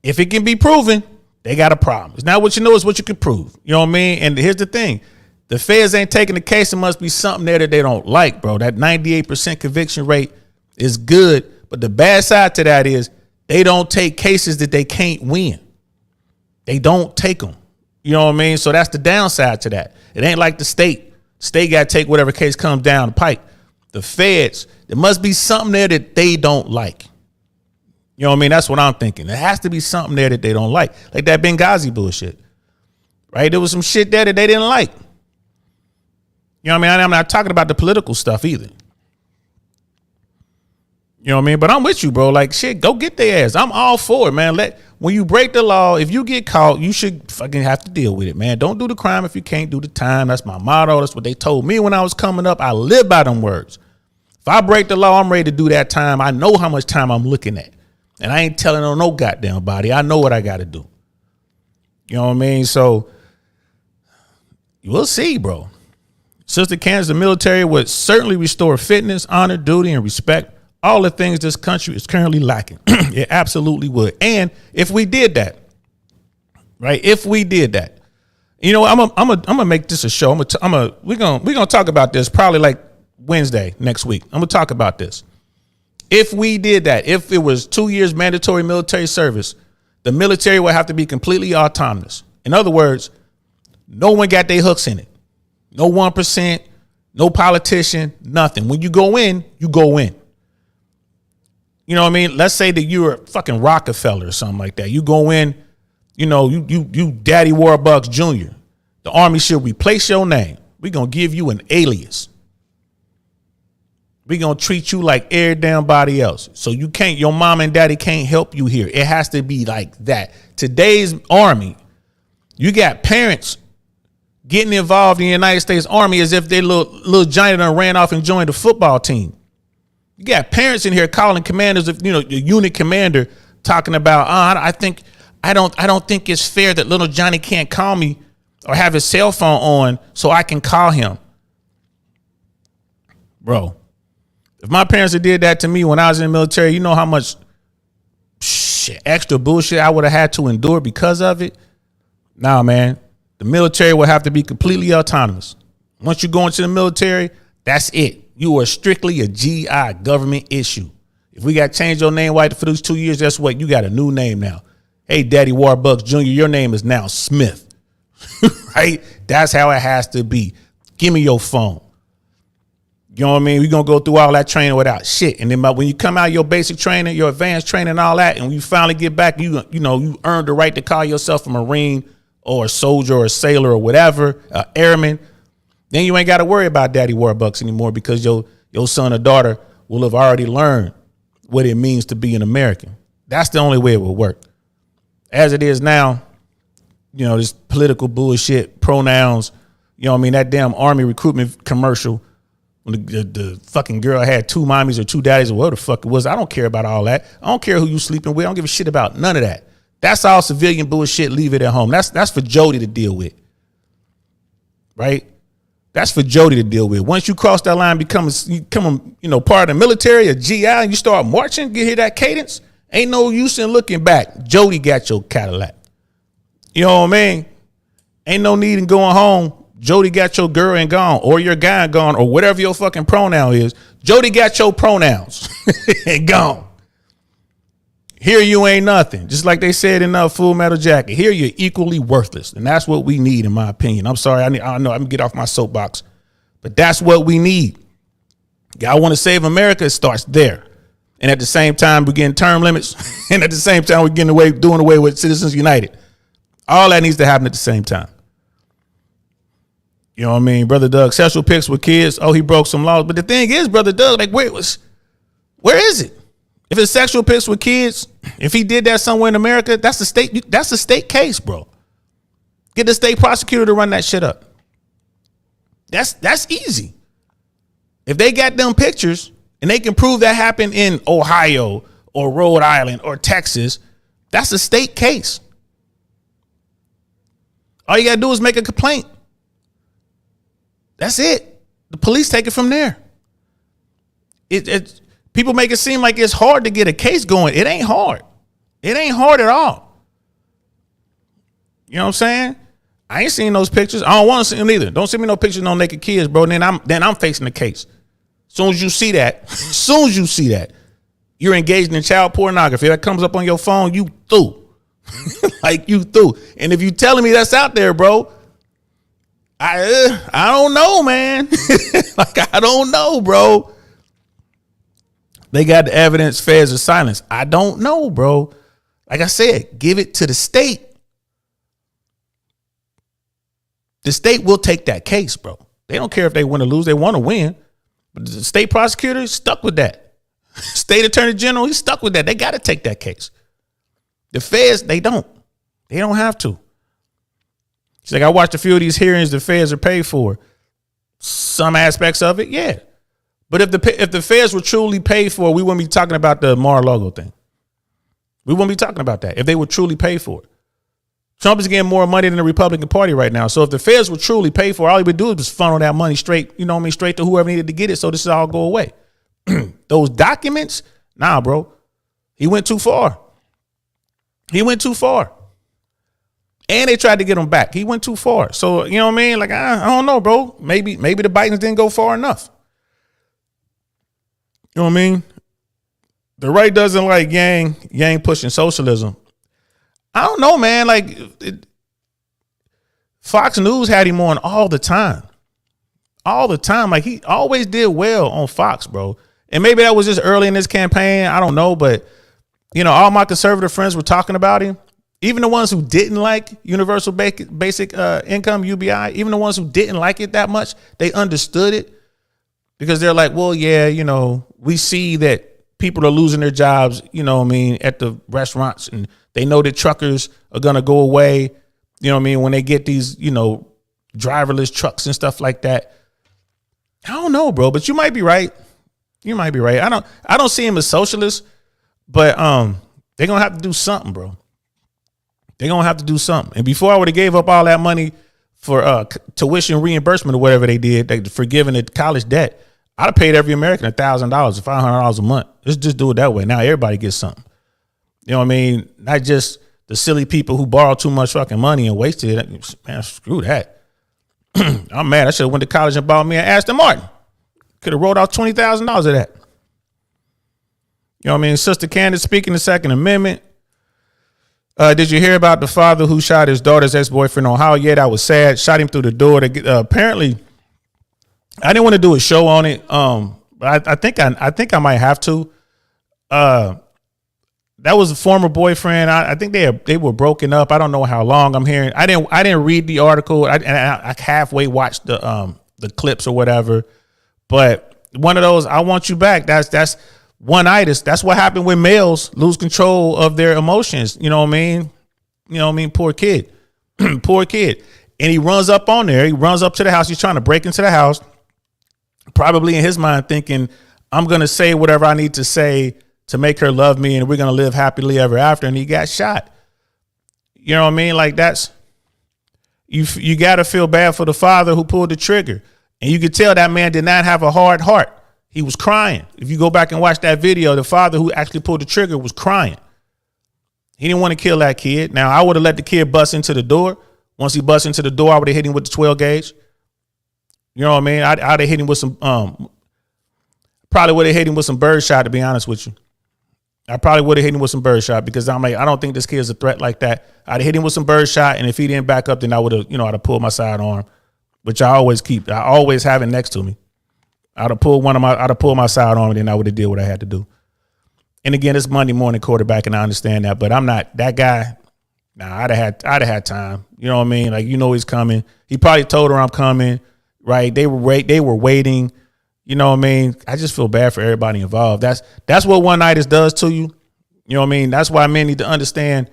If it can be proven, they got a problem. It's not what you know, it's what you can prove. You know what I mean? And here's the thing. The feds ain't taking the case. It must be something there that they don't like, bro. That 98% conviction rate is good. But the bad side to that is they don't take cases that they can't win. They don't take them. You know what I mean? So that's the downside to that. It ain't like the state. State got to take whatever case comes down the pike. The feds, there must be something there that they don't like. You know what I mean? That's what I'm thinking. There has to be something there that they don't like that Benghazi bullshit, right? There was some shit there that they didn't like. You know what I mean? I'm not talking about the political stuff either. You know what I mean? But I'm with you, bro. Like, shit, go get their ass. I'm all for it, man. When you break the law, if you get caught, you should fucking have to deal with it, man. Don't do the crime if you can't do the time. That's my motto. That's what they told me when I was coming up. I live by them words. If I break the law, I'm ready to do that time. I know how much time I'm looking at. And I ain't telling on no goddamn body. I know what I got to do. You know what I mean? So we'll see, bro. Sister Kansas, the military would certainly restore fitness, honor, duty, and respect. All the things this country is currently lacking. It absolutely would. And if we did that, right? If we did that, you know, I'm gonna make this a show. We're gonna talk about this probably like Wednesday next week. I'm gonna talk about this. If we did that, if it was 2 years mandatory military service, the military would have to be completely autonomous. In other words, no one got their hooks in it. No 1%, no politician, nothing. When you go in, you go in. You know what I mean? Let's say that you're a fucking Rockefeller or something like that. You go in, you know, you Daddy Warbucks Jr. The Army should replace your name. We're going to give you an alias. We're going to treat you like every damn body else. So your mom and daddy can't help you here. It has to be like that. Today's Army, you got parents getting involved in the United States Army as if they little Johnny done ran off and joined the football team. You got parents in here calling commanders of, you know, the unit commander talking about, I don't think it's fair that little Johnny can't call me or have his cell phone on so I can call him. Bro, if my parents had did that to me when I was in the military, you know how much extra bullshit I would have had to endure because of it? Nah, man, the military will have to be completely autonomous. Once you go into the military, that's it. You are strictly a GI, government issue. If we got to change your name for those 2 years, guess what? You got a new name now. Hey, Daddy Warbucks Jr., your name is now Smith. Right? That's how it has to be. Give me your phone. You know what I mean? We're going to go through all that training without shit. And then when you come out of your basic training, your advanced training and all that, and when you finally get back, you earned the right to call yourself a Marine or a soldier or a sailor or whatever, airman. Then you ain't got to worry about Daddy Warbucks anymore because your son or daughter will have already learned what it means to be an American. That's the only way it will work. As it is now, you know, this political bullshit, pronouns, you know what I mean? That damn Army recruitment commercial when the fucking girl had 2 mommies or 2 daddies or whatever the fuck it was. I don't care about all that. I don't care who you sleeping with. I don't give a shit about none of that. That's all civilian bullshit. Leave it at home. That's for Jody to deal with. Right? That's for Jody to deal with. Once you cross that line, become part of the military, a GI, and you start marching, hear that cadence, ain't no use in looking back. Jody got your Cadillac. You know what I mean? Ain't no need in going home. Jody got your girl and gone, or your guy and gone, or whatever your fucking pronoun is. Jody got your pronouns and gone. Here you ain't nothing. Just like they said in Full Metal Jacket. Here you're equally worthless. And that's what we need, in my opinion. I'm sorry. I know I'm going to get off my soapbox. But that's what we need. Y'all want to save America? It starts there. And at the same time, we're getting term limits. And at the same time, we're doing away with Citizens United. All that needs to happen at the same time. You know what I mean? Brother Doug, sexual pics with kids. Oh, he broke some laws. But the thing is, Brother Doug, like, where is it? If it's sexual pics with kids, if he did that somewhere in America, that's a state case, bro. Get the state prosecutor to run that shit up. That's easy. If they got them pictures and they can prove that happened in Ohio or Rhode Island or Texas, that's a state case. All you gotta do is make a complaint. That's it. The police take it from there. People make it seem like it's hard to get a case going. It ain't hard. It ain't hard at all. You know what I'm saying? I ain't seen those pictures. I don't want to see them either. Don't send me no pictures of no naked kids, bro. Then I'm facing the case. Soon as you see that, you're engaged in child pornography. That comes up on your phone, you through. Like, you through. And if you telling me that's out there, bro, I don't know, man. Like, I don't know, bro. They got the evidence, feds are silence. I don't know, bro. Like I said, give it to the state. The state will take that case, bro. They don't care if they win or lose. They want to win. But the state prosecutor is stuck with that. State attorney general, he's stuck with that. They got to take that case. The feds, they don't. They don't have to. She's like, I watched a few of these hearings the feds are paid for. Some aspects of it, yeah. But if the feds were truly paid for, we wouldn't be talking about the Mar-a-Lago thing. We wouldn't be talking about that if they were truly paid for it. Trump is getting more money than the Republican Party right now. So if the feds were truly paid for, all he would do is just funnel that money straight, you know what I mean, straight to whoever needed to get it. So this all go away. Those documents, nah, bro. He went too far. He went too far. And they tried to get him back. He went too far. So, you know what I mean? Like, I don't know, bro. Maybe the Bidens didn't go far enough. You know what I mean? The right doesn't like Yang pushing socialism. I don't know, man. Like, Fox News had him on all the time. All the time. Like, he always did well on Fox, bro. And maybe that was just early in this campaign. I don't know. But, you know, all my conservative friends were talking about him. Even the ones who didn't like universal basic income, UBI, even the ones who didn't like it that much, they understood it because they're like, well, yeah, you know, we see that people are losing their jobs, you know what I mean, at the restaurants, and they know that truckers are going to go away, you know what I mean, when they get these, you know, driverless trucks and stuff like that. I don't know, bro, but you might be right. You might be right. I don't see him as socialist, but they're going to have to do something, bro. They're going to have to do something. And before I would have gave up all that money for tuition reimbursement or whatever they did, forgiving the college debt, I'd have paid every American $1,000 or $500 a month. Let's just do it that way. Now everybody gets something. You know what I mean? Not just the silly people who borrow too much fucking money and wasted it. Man, screw that. I'm mad. I should have went to college and bought me an Aston Martin. Could have rolled out $20,000 of that. You know what I mean? Sister Candace speaking the Second Amendment. Did you hear about the father who shot his daughter's ex-boyfriend in Ohio? Yeah, that was sad. Shot him through the door. Apparently, I didn't want to do a show on it. But I think I might have to. That was a former boyfriend. I think they were broken up. I don't know how long. I'm hearing. I didn't read the article. I halfway watched the clips or whatever. But one of those, I want you back. That's one-itis. That's what happened when males lose control of their emotions. You know what I mean? You know what I mean? Poor kid. Poor kid. And he runs up on there. He runs up to the house. He's trying to break into the house. Probably in his mind thinking, I'm going to say whatever I need to say to make her love me and we're going to live happily ever after. And he got shot. You know what I mean? Like, that's, you got to feel bad for the father who pulled the trigger. And you could tell that man did not have a hard heart. He was crying. If you go back and watch that video, the father who actually pulled the trigger was crying. He didn't want to kill that kid. Now, I would have let the kid bust into the door. Once he bust into the door, I would have hit him with the 12 gauge. You know what I mean? I'd have hit him with some, probably would have hit him with some birdshot, to be honest with you. I probably would have hit him with some birdshot because I'm like, I don't think this kid's a threat like that. I'd have hit him with some birdshot, and if he didn't back up, then I would have, I'd have pulled my sidearm, which I always keep. I always have it next to me. I'd have pulled my sidearm, and then I would have did what I had to do. And again, it's Monday morning quarterback, and I understand that, but I'm not that guy. Nah, I'd have had time. You know what I mean? Like, he's coming. He probably told her I'm coming, right? They were waiting. You know what I mean? I just feel bad for everybody involved. That's what one night does to you. You know what I mean? That's why men need to understand.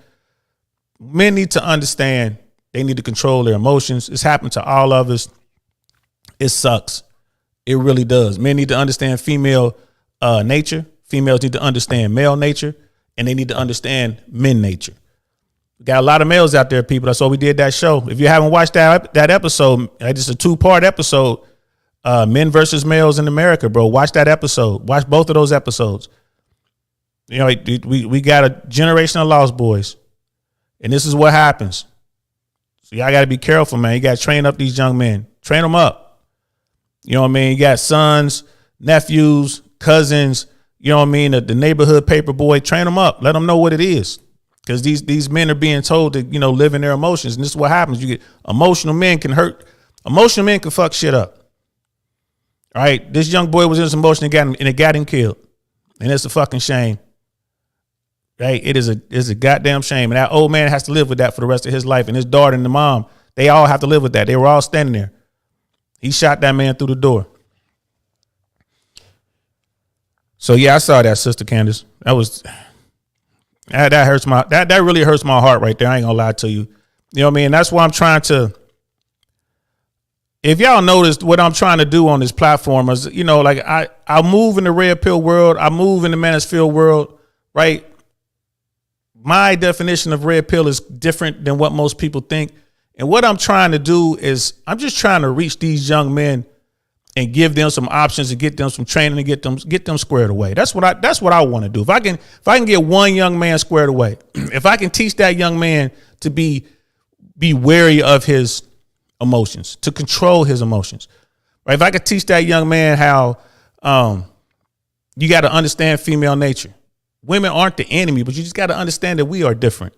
Men need to understand they need to control their emotions. It's happened to all of us. It sucks. It really does. Men need to understand female nature. Females need to understand male nature, and they need to understand men nature. We got a lot of males out there, people. That's why we did that show. If you haven't watched that episode, it's a 2-part episode, Men versus Males in America, bro. Watch that episode. Watch both of those episodes. You know, we got a generation of lost boys, and this is what happens. So y'all got to be careful, man. You got to train up these young men. Train them up. You know what I mean? You got sons, nephews, cousins. You know what I mean? The neighborhood paper boy. Train them up. Let them know what it is. Because these men are being told to, live in their emotions. And this is what happens. You get emotional men can hurt. Emotional men can fuck shit up. All right. This young boy was in his emotion and it got him killed. And it's a fucking shame. Right. It's a goddamn shame. And that old man has to live with that for the rest of his life. And his daughter and the mom, they all have to live with that. They were all standing there. He shot that man through the door. So yeah, I saw that, Sister Candace. That hurts that really hurts my heart right there. I ain't gonna lie to you. You know what I mean? That's why I'm trying to, if y'all noticed what I'm trying to do on this platform is, like I move in the red pill world. I move in the manosphere world, right? My definition of red pill is different than what most people think. And what I'm trying to do is I'm just trying to reach these young men and give them some options and get them some training and get them squared away. That's what I want to do. If I can get one young man squared away, if I can teach that young man to be wary of his emotions, to control his emotions, right? If I could teach that young man how you got to understand female nature. Women aren't the enemy, but you just got to understand that we are different.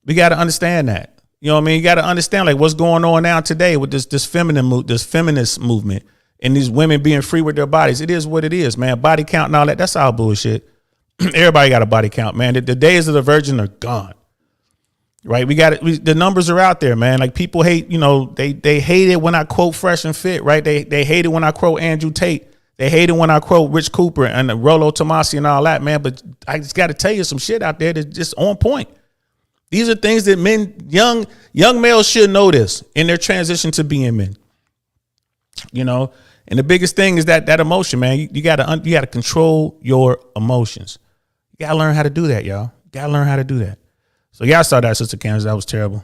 We got to understand that. You know what I mean? You got to understand like what's going on now today with this feminist movement and these women being free with their bodies. It is what it is, man. Body count and all that. That's all bullshit. Everybody got a body count, man. The days of the virgin are gone. Right? The numbers are out there, man. Like people hate, they hate it when I quote Fresh and Fit, right? They hate it when I quote Andrew Tate. They hate it when I quote Rich Cooper and Rollo Tomasi and all that, man. But I just got to tell you some shit out there that's just on point. These are things that young males should know this in their transition to being men. And the biggest thing is that emotion, man. You gotta control your emotions. You gotta learn how to do that, y'all. You gotta learn how to do that. So y'all saw that, Sister Kansas. That was terrible.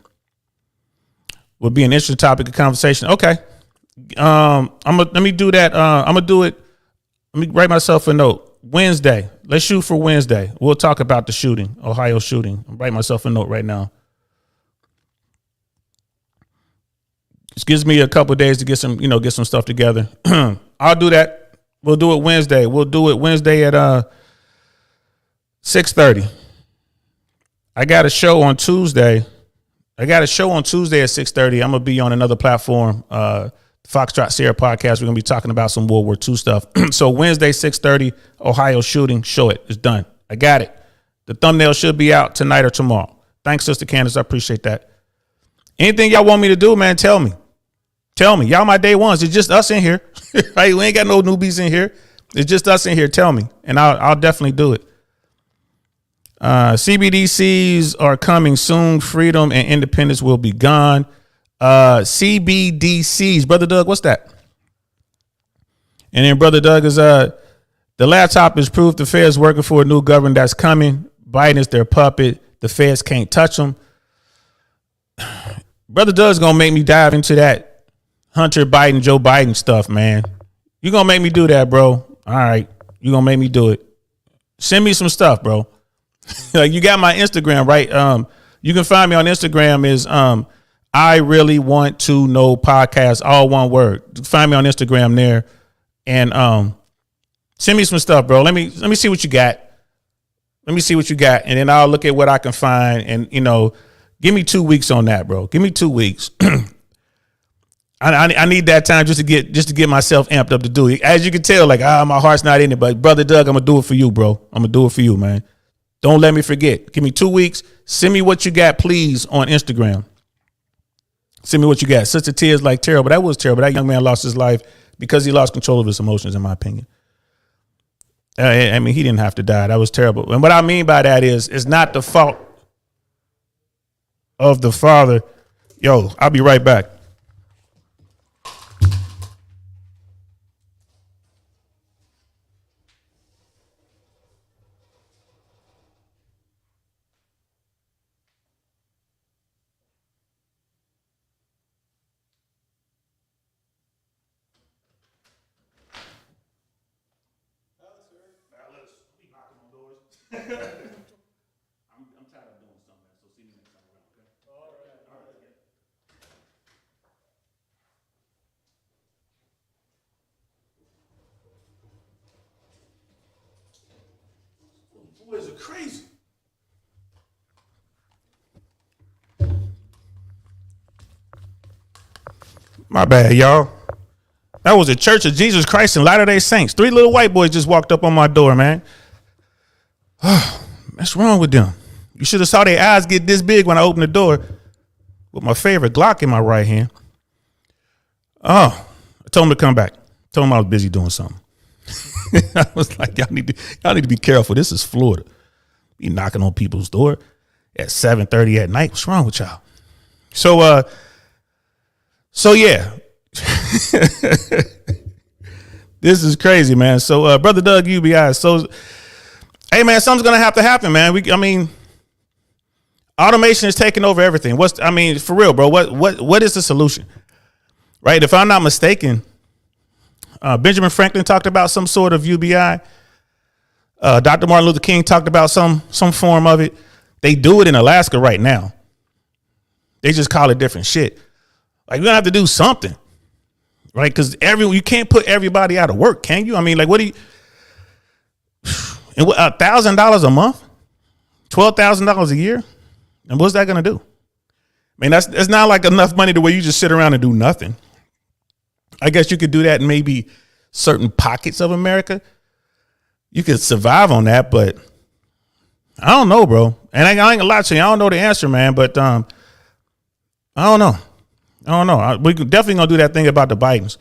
Would be an interesting topic of conversation. Okay. Let me do that. I'm gonna do it. Let me write myself a note. Wednesday. Let's shoot for Wednesday. We'll talk about the shooting, Ohio shooting. I'm writing myself a note right now. This gives me a couple of days to get some stuff together. I'll do that. We'll do it Wednesday. We'll do it Wednesday at 6:30. I got a show on Tuesday. at 6:30. I'm gonna be on another platform. Foxtrot Sierra podcast. We're gonna be talking about some World War II stuff. So Wednesday, 6:30, Ohio shooting. Show it. It's done. I got it. The thumbnail should be out tonight or tomorrow. Thanks, Sister Candace. I appreciate that. Anything y'all want me to do, man, tell me. Tell me. Y'all my day ones. It's just us in here. Right? We ain't got no newbies in here. It's just us in here. Tell me. And I'll definitely do it. CBDCs are coming soon. Freedom and independence will be gone. CBDCs. Brother Doug, what's that? And then Brother Doug is the laptop is proof the Fed's working for a new government that's coming. Biden is their puppet. The Feds can't touch them. Brother Doug's gonna make me dive into that Hunter Biden, Joe Biden stuff, man. You gonna make me do that, bro. All right. You gonna make me do it. Send me some stuff, bro. Like you got my Instagram, right? You can find me on Instagram is I really want to know podcast, all one word. Find me on Instagram there and send me some stuff, bro. Let me see what you got. Let me see what you got, and then I'll look at what I can find. And give me 2 weeks on that, bro. Give me 2 weeks. I need that time just to get myself amped up to do it. As you can tell, like my heart's not in it, but brother Doug, I'm gonna do it for you, bro. I'm gonna do it for you, man. Don't let me forget. Give me 2 weeks. Send me what you got, please, on Instagram. Send me what you got. Sister Tears like terrible. That was terrible. That young man lost his life because he lost control of his emotions, in my opinion. I mean, he didn't have to die. That was terrible. And what I mean by that is, it's not the fault of the father. Yo, I'll be right back. Boys are crazy. My bad, y'all. That was the Church of Jesus Christ and Latter-day Saints. 3 little white boys just walked up on my door, man. What's wrong with them? You should have saw their eyes get this big when I opened the door with my favorite Glock in my right hand. Oh, I told them to come back. Told them I was busy doing something. I was like, y'all need to be careful. This is Florida. Be knocking on people's door at 7:30 at night. What's wrong with y'all? So yeah. This is crazy, man. So brother Doug UBI. So hey man, something's gonna have to happen, man. Automation is taking over everything. For real, bro, what is the solution? Right? If I'm not mistaken, Benjamin Franklin talked about some sort of UBI. Dr. Martin Luther King talked about some form of it. They do it in Alaska right now. They just call it different shit. Like, we're gonna have to do something, right? Because you can't put everybody out of work, can you? I mean, like, what do you? And $1,000 a month, $12,000 a year, and what's that gonna do? I mean, that's not like enough money to where you just sit around and do nothing. I guess you could do that in maybe certain pockets of America. You could survive on that, but I don't know, bro. And I ain't gonna lie to you, I don't know the answer, man. But I don't know. We definitely gonna do that thing about the Bidens.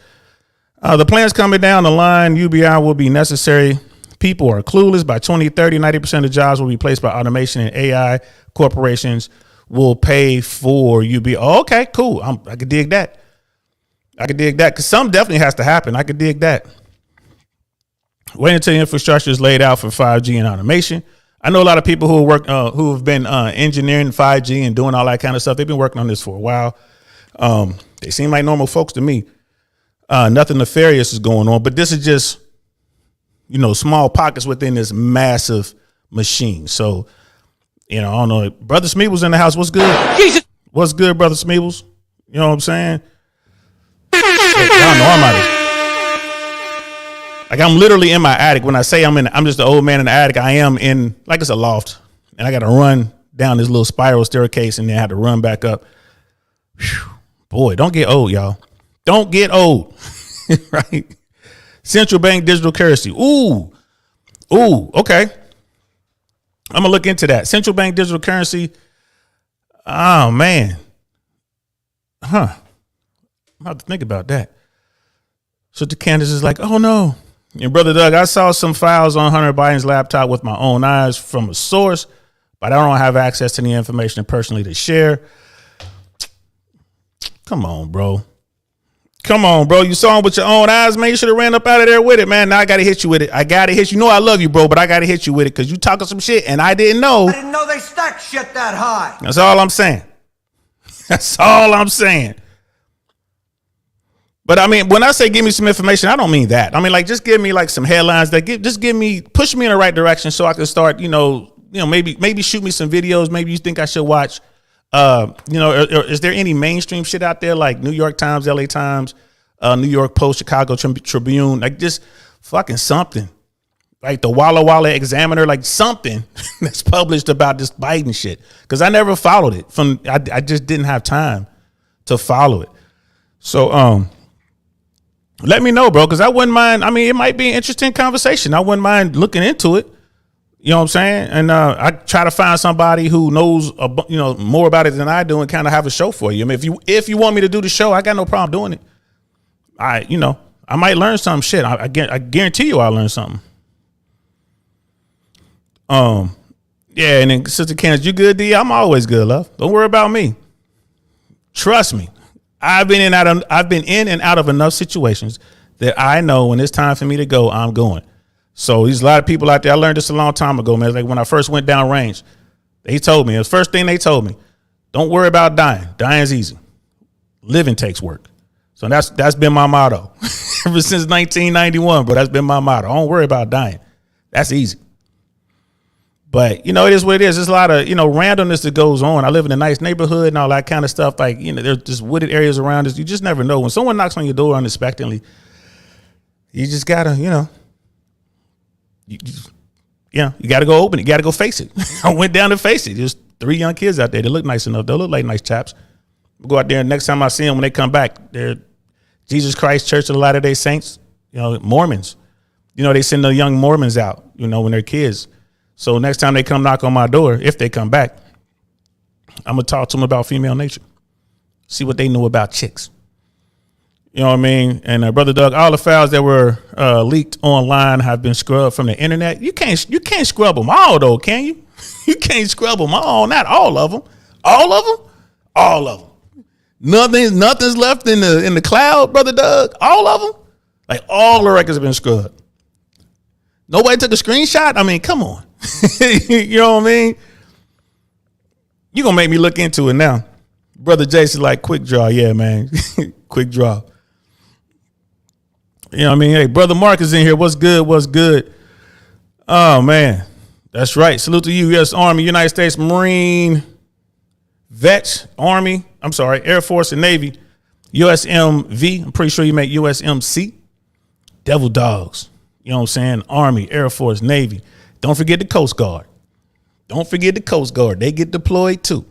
The plans coming down the line, UBI will be necessary. People are clueless. By 2030, 90% of jobs will be placed by automation, and AI corporations will pay for UBI. Oh, okay, cool. I could dig that. Because something definitely has to happen. I could dig that. Wait until infrastructure is laid out for 5G and automation. I know a lot of people who have been engineering 5G and doing all that kind of stuff. They've been working on this for a while. They seem like normal folks to me. Nothing nefarious is going on, but this is just, small pockets within this massive machine. So, I don't know. Brother Smeebles in the house. What's good? Jesus. What's good, Brother Smeebles? You know what I'm saying? Y'all know I'm out of. Like, I'm literally in my attic. When I say I'm just an old man in the attic, I am in, like, it's a loft, and I got to run down this little spiral staircase and then I had to run back up. Whew. Boy, don't get old, y'all. Don't get old. Right? Central bank digital currency. Ooh, okay. I'm gonna look into that. Central bank digital currency. Oh man. I'm about to think about that. So the Candace is like, oh no. And brother Doug, I saw some files on Hunter Biden's laptop with my own eyes from a source, but I don't have access to the information personally to share. Come on, bro. You saw him with your own eyes, man. You should have ran up out of there with it, man. Now I got to hit you with it. I know I love you, bro, but I got to hit you with it because you talking some shit and I didn't know. I didn't know they stacked shit that high. That's all I'm saying. But I mean, when I say give me some information, I don't mean that. I mean, like, just give me like some headlines push me in the right direction so I can start, maybe shoot me some videos. Maybe you think I should watch. Is there any mainstream shit out there like New York Times, LA Times, New York Post, Chicago Tribune, like just fucking something like the Walla Walla Examiner, like something that's published about this Biden shit. Cause I never followed it I just didn't have time to follow it. So let me know, bro, because I wouldn't mind. I mean, it might be an interesting conversation. I wouldn't mind looking into it. You know what I'm saying? And I try to find somebody who knows, more about it than I do, and kind of have a show for you. I mean, if you want me to do the show, I got no problem doing it. I might learn some shit. I guarantee you, I'll learn something. Yeah, and then Sister Candace, you good, D? I'm always good, love. Don't worry about me. Trust me. I've been in and out of enough situations that I know when it's time for me to go, I'm going. So there's a lot of people out there. I learned this a long time ago, man. Like when I first went down range, they told me, the first thing they told me, don't worry about dying. Dying's easy. Living takes work. So that's been my motto ever since 1991, but that's been my motto. Don't worry about dying. That's easy. But, it is what it is. There's a lot of, randomness that goes on. I live in a nice neighborhood and all that kind of stuff. Like, there's just wooded areas around us. You just never know. When someone knocks on your door unexpectedly, you just got to, you got to go open it. You got to go face it. I went down to face it. There's 3 young kids out there. They look nice enough. They look like nice chaps. We'll go out there, and next time I see them when they come back, they're Jesus Christ Church of the Latter-day Saints, Mormons. They send the young Mormons out, when they're kids. So next time they come knock on my door, if they come back, I'm going to talk to them about female nature. See what they know about chicks. You know what I mean? And Brother Doug, all the files that were leaked online have been scrubbed from the internet. You can't scrub them all, though, can you? You can't scrub them all, not all of them. All of them? All of them. Nothing's left in the cloud, Brother Doug. All of them? Like all the records have been scrubbed. Nobody took a screenshot? I mean, come on. You know what I mean? You're going to make me look into it now. Brother Jason, like, quick draw. Yeah, man. Quick draw. You know what I mean? Hey, Brother Mark is in here. What's good? What's good? Oh, man. That's right. Salute to you, U.S. Army, United States Marine, Vets, Army, Air Force and Navy, USMV. I'm pretty sure you make USMC. Devil Dogs. You know what I'm saying? Army, Air Force, Navy. Don't forget the Coast Guard. Don't forget the Coast Guard. They get deployed too.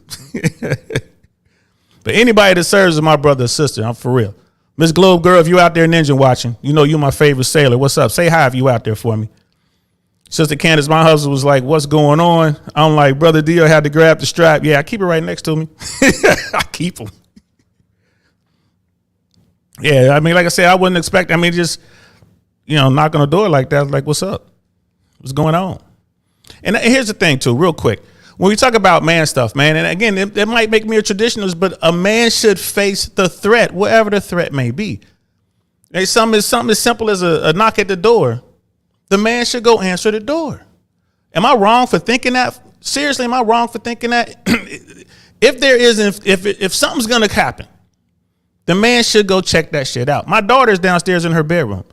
But anybody that serves as my brother or sister, I'm for real. Miss Globe Girl, if you out there ninja watching, you're my favorite sailor. What's up? Say hi if you out there for me. Sister Candace, my husband was like, what's going on? I'm like, Brother Dio had to grab the strap. Yeah, I keep it right next to me. I keep them. Yeah, I mean, like I said, I wouldn't expect, just, knock on the door like that. Like, what's up? What's going on? And here's the thing, too, real quick. When we talk about man stuff, man, and again, it might make me a traditionalist, but a man should face the threat, whatever the threat may be. Hey, something as simple as a knock at the door. The man should go answer the door. Am I wrong for thinking that? Seriously, am I wrong for thinking that? If something's going to happen, the man should go check that shit out. My daughter's downstairs in her bedroom.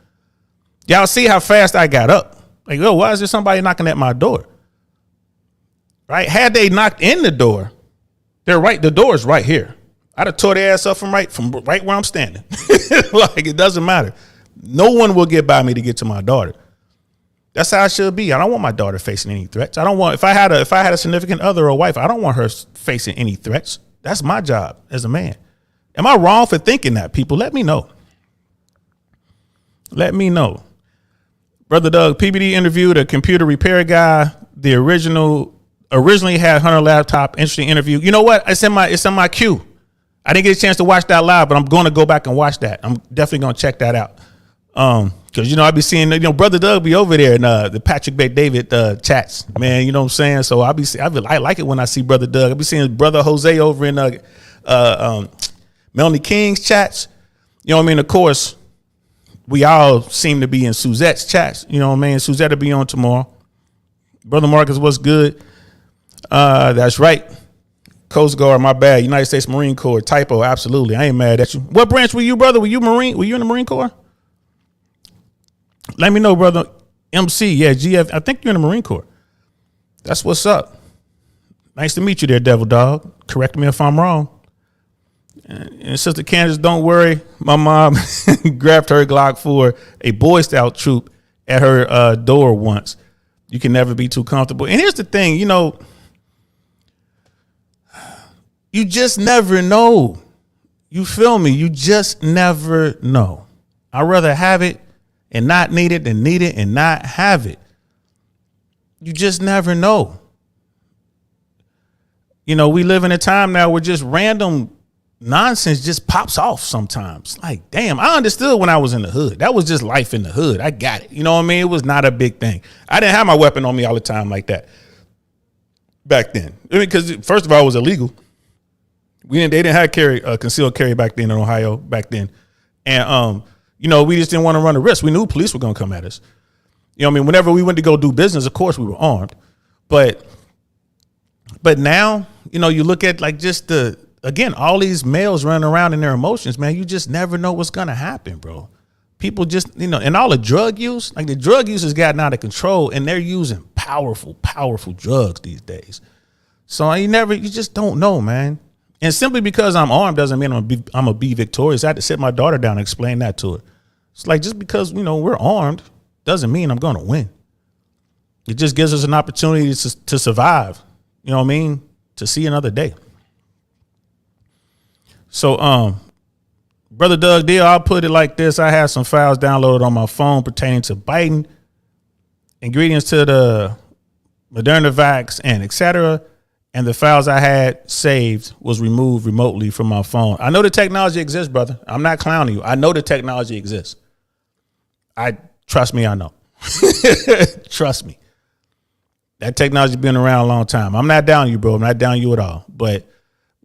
Y'all see how fast I got up. Like, why is there somebody knocking at my door? Right? Had they knocked in the door, the door's right here. I'd have tore their ass up from right where I'm standing. Like, it doesn't matter. No one will get by me to get to my daughter. That's how it should be. I don't want my daughter facing any threats. I don't want, if I had a significant other or a wife, I don't want her facing any threats. That's my job as a man. Am I wrong for thinking that, people? Let me know. Let me know. Brother Doug, PBD interviewed a computer repair guy. The originally had Hunter laptop. Interesting interview. You know what? It's in my queue. I didn't get a chance to watch that live, but I'm going to go back and watch that. I'm definitely going to check that out. Because, I be seeing, Brother Doug be over there in the Patrick Bay David chats, man. You know what I'm saying? So I like it when I see Brother Doug. I be seeing Brother Jose over in Melanie King's chats. You know what I mean? Of course, we all seem to be in Suzette's chats. You know what I mean? Suzette will be on tomorrow. Brother Marcus, what's good? That's right. Coast Guard, my bad. United States Marine Corps, typo. Absolutely. I ain't mad at you. What branch were you, brother? Were you Marine? Were you in the Marine Corps? Let me know, brother. MC, yeah, GF. I think you're in the Marine Corps. That's what's up. Nice to meet you there, Devil Dog. Correct me if I'm wrong. And Sister Candace, don't worry. My mom grabbed her Glock for a Boy Scout troop at her door once. You can never be too comfortable. And here's the thing, you just never know. You feel me? You just never know. I'd rather have it and not need it than need it and not have it. You just never know. You know, we live in a time now where just random nonsense just pops off sometimes. Like, damn, I understood when I was in the hood. That was just life in the hood. I got it. You know what I mean? It was not a big thing. I didn't have my weapon on me all the time like that back then. I mean, because first of all, it was illegal. They didn't have concealed carry back then in Ohio back then. And, you know, we just didn't want to run a risk. We knew police were going to come at us. You know what I mean? Whenever we went to go do business, of course we were armed. But now, you know, you look at like just again, all these males running around in their emotions, man, you just never know what's going to happen, bro. People just, you know, and all the drug use, like the drug use has gotten out of control and they're using powerful, powerful drugs these days. So you just don't know, man. And simply because I'm armed doesn't mean I'm gonna be victorious. I had to sit my daughter down and explain that to her. It's like, just because, you know, we're armed doesn't mean I'm going to win. It just gives us an opportunity to survive. You know what I mean? To see another day. So, Brother Doug Deal, I'll put it like this. I have some files downloaded on my phone pertaining to Biden, ingredients to the Moderna vax, and etc. And the files I had saved was removed remotely from my phone. I know the technology exists, brother. I'm not clowning you. I know the technology exists. Trust me, I know. Trust me. That technology's been around a long time. I'm not down you, bro. I'm not down you at all. But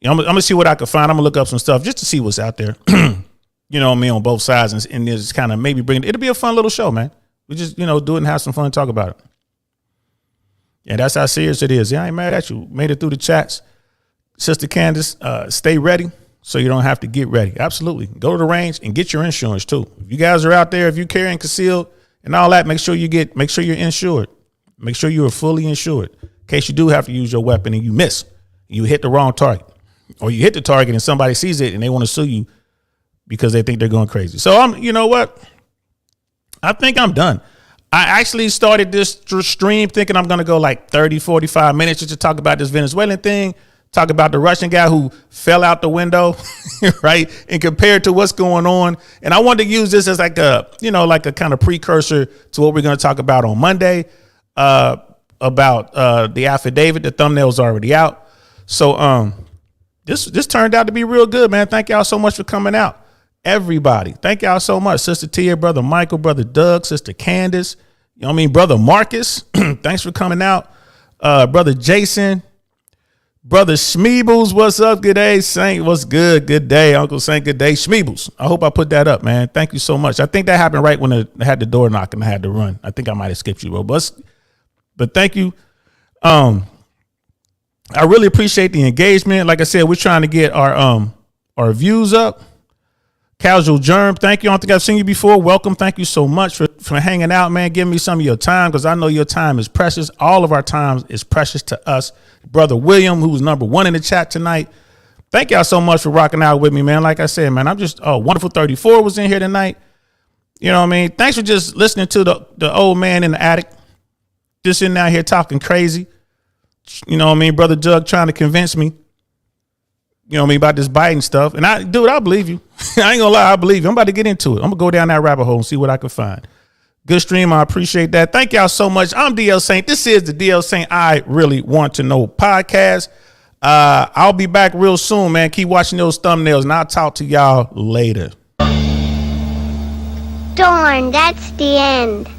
you know, I'm gonna see what I can find. I'm gonna look up some stuff just to see what's out there. You know what I mean, on both sides, and just kind of maybe it'll be a fun little show, man. We just, you know, do it and have some fun and talk about it. Yeah, that's how serious it is. Yeah, I ain't mad at you. Made it through the chats. Sister Candace, stay ready so you don't have to get ready. Absolutely. Go to the range and get your insurance too. If you guys are out there, if you're carrying concealed and all that, make sure you're insured. Make sure you are fully insured in case you do have to use your weapon and you miss. You hit the wrong target, or you hit the target and somebody sees it and they want to sue you because they think they're going crazy. So you know what? I think I'm done. I actually started this stream thinking I'm going to go like 30, 45 minutes just to talk about this Venezuelan thing, talk about the Russian guy who fell out the window, right? And compared to what's going on. And I wanted to use this as like a kind of precursor to what we're going to talk about on Monday, about the affidavit. The thumbnail's already out. So this turned out to be real good, man. Thank y'all so much for coming out. Everybody, thank y'all so much. Sister Tia, Brother Michael, Brother Doug, Sister Candace, you know what I mean? Brother Marcus, thanks for coming out. Brother Jason, Brother Schmeebles, what's up? Good day. Saint, what's good? Good day. Uncle Saint, good day. Schmeebles, I hope I put that up, man. Thank you so much. I think that happened right when I had the door knock and I had to run. I think I might have skipped you, bro. But thank you. I really appreciate the engagement. Like I said, we're trying to get our views up. Casual Germ, thank you. I don't think I've seen you before. Welcome. Thank you so much for hanging out, man. Give me some of your time because I know your time is precious. All of our time is precious to us. Brother William, who's number one in the chat tonight. Thank y'all so much for rocking out with me, man. Like I said, man, I'm just Wonderful 34 was in here tonight. You know what I mean? Thanks for just listening to the old man in the attic. Just sitting out here talking crazy. You know what I mean? Brother Jug trying to convince me. You know what I mean, about this Biden stuff. And I believe you. I ain't gonna lie, I believe you. I'm about to get into it. I'm gonna go down that rabbit hole and see what I can find. Good stream. I appreciate that. Thank y'all so much. I'm DL Saint. This is the DL Saint I Really Want to Know podcast. I'll be back real soon, man. Keep watching those thumbnails and I'll talk to y'all later. Darn, that's the end.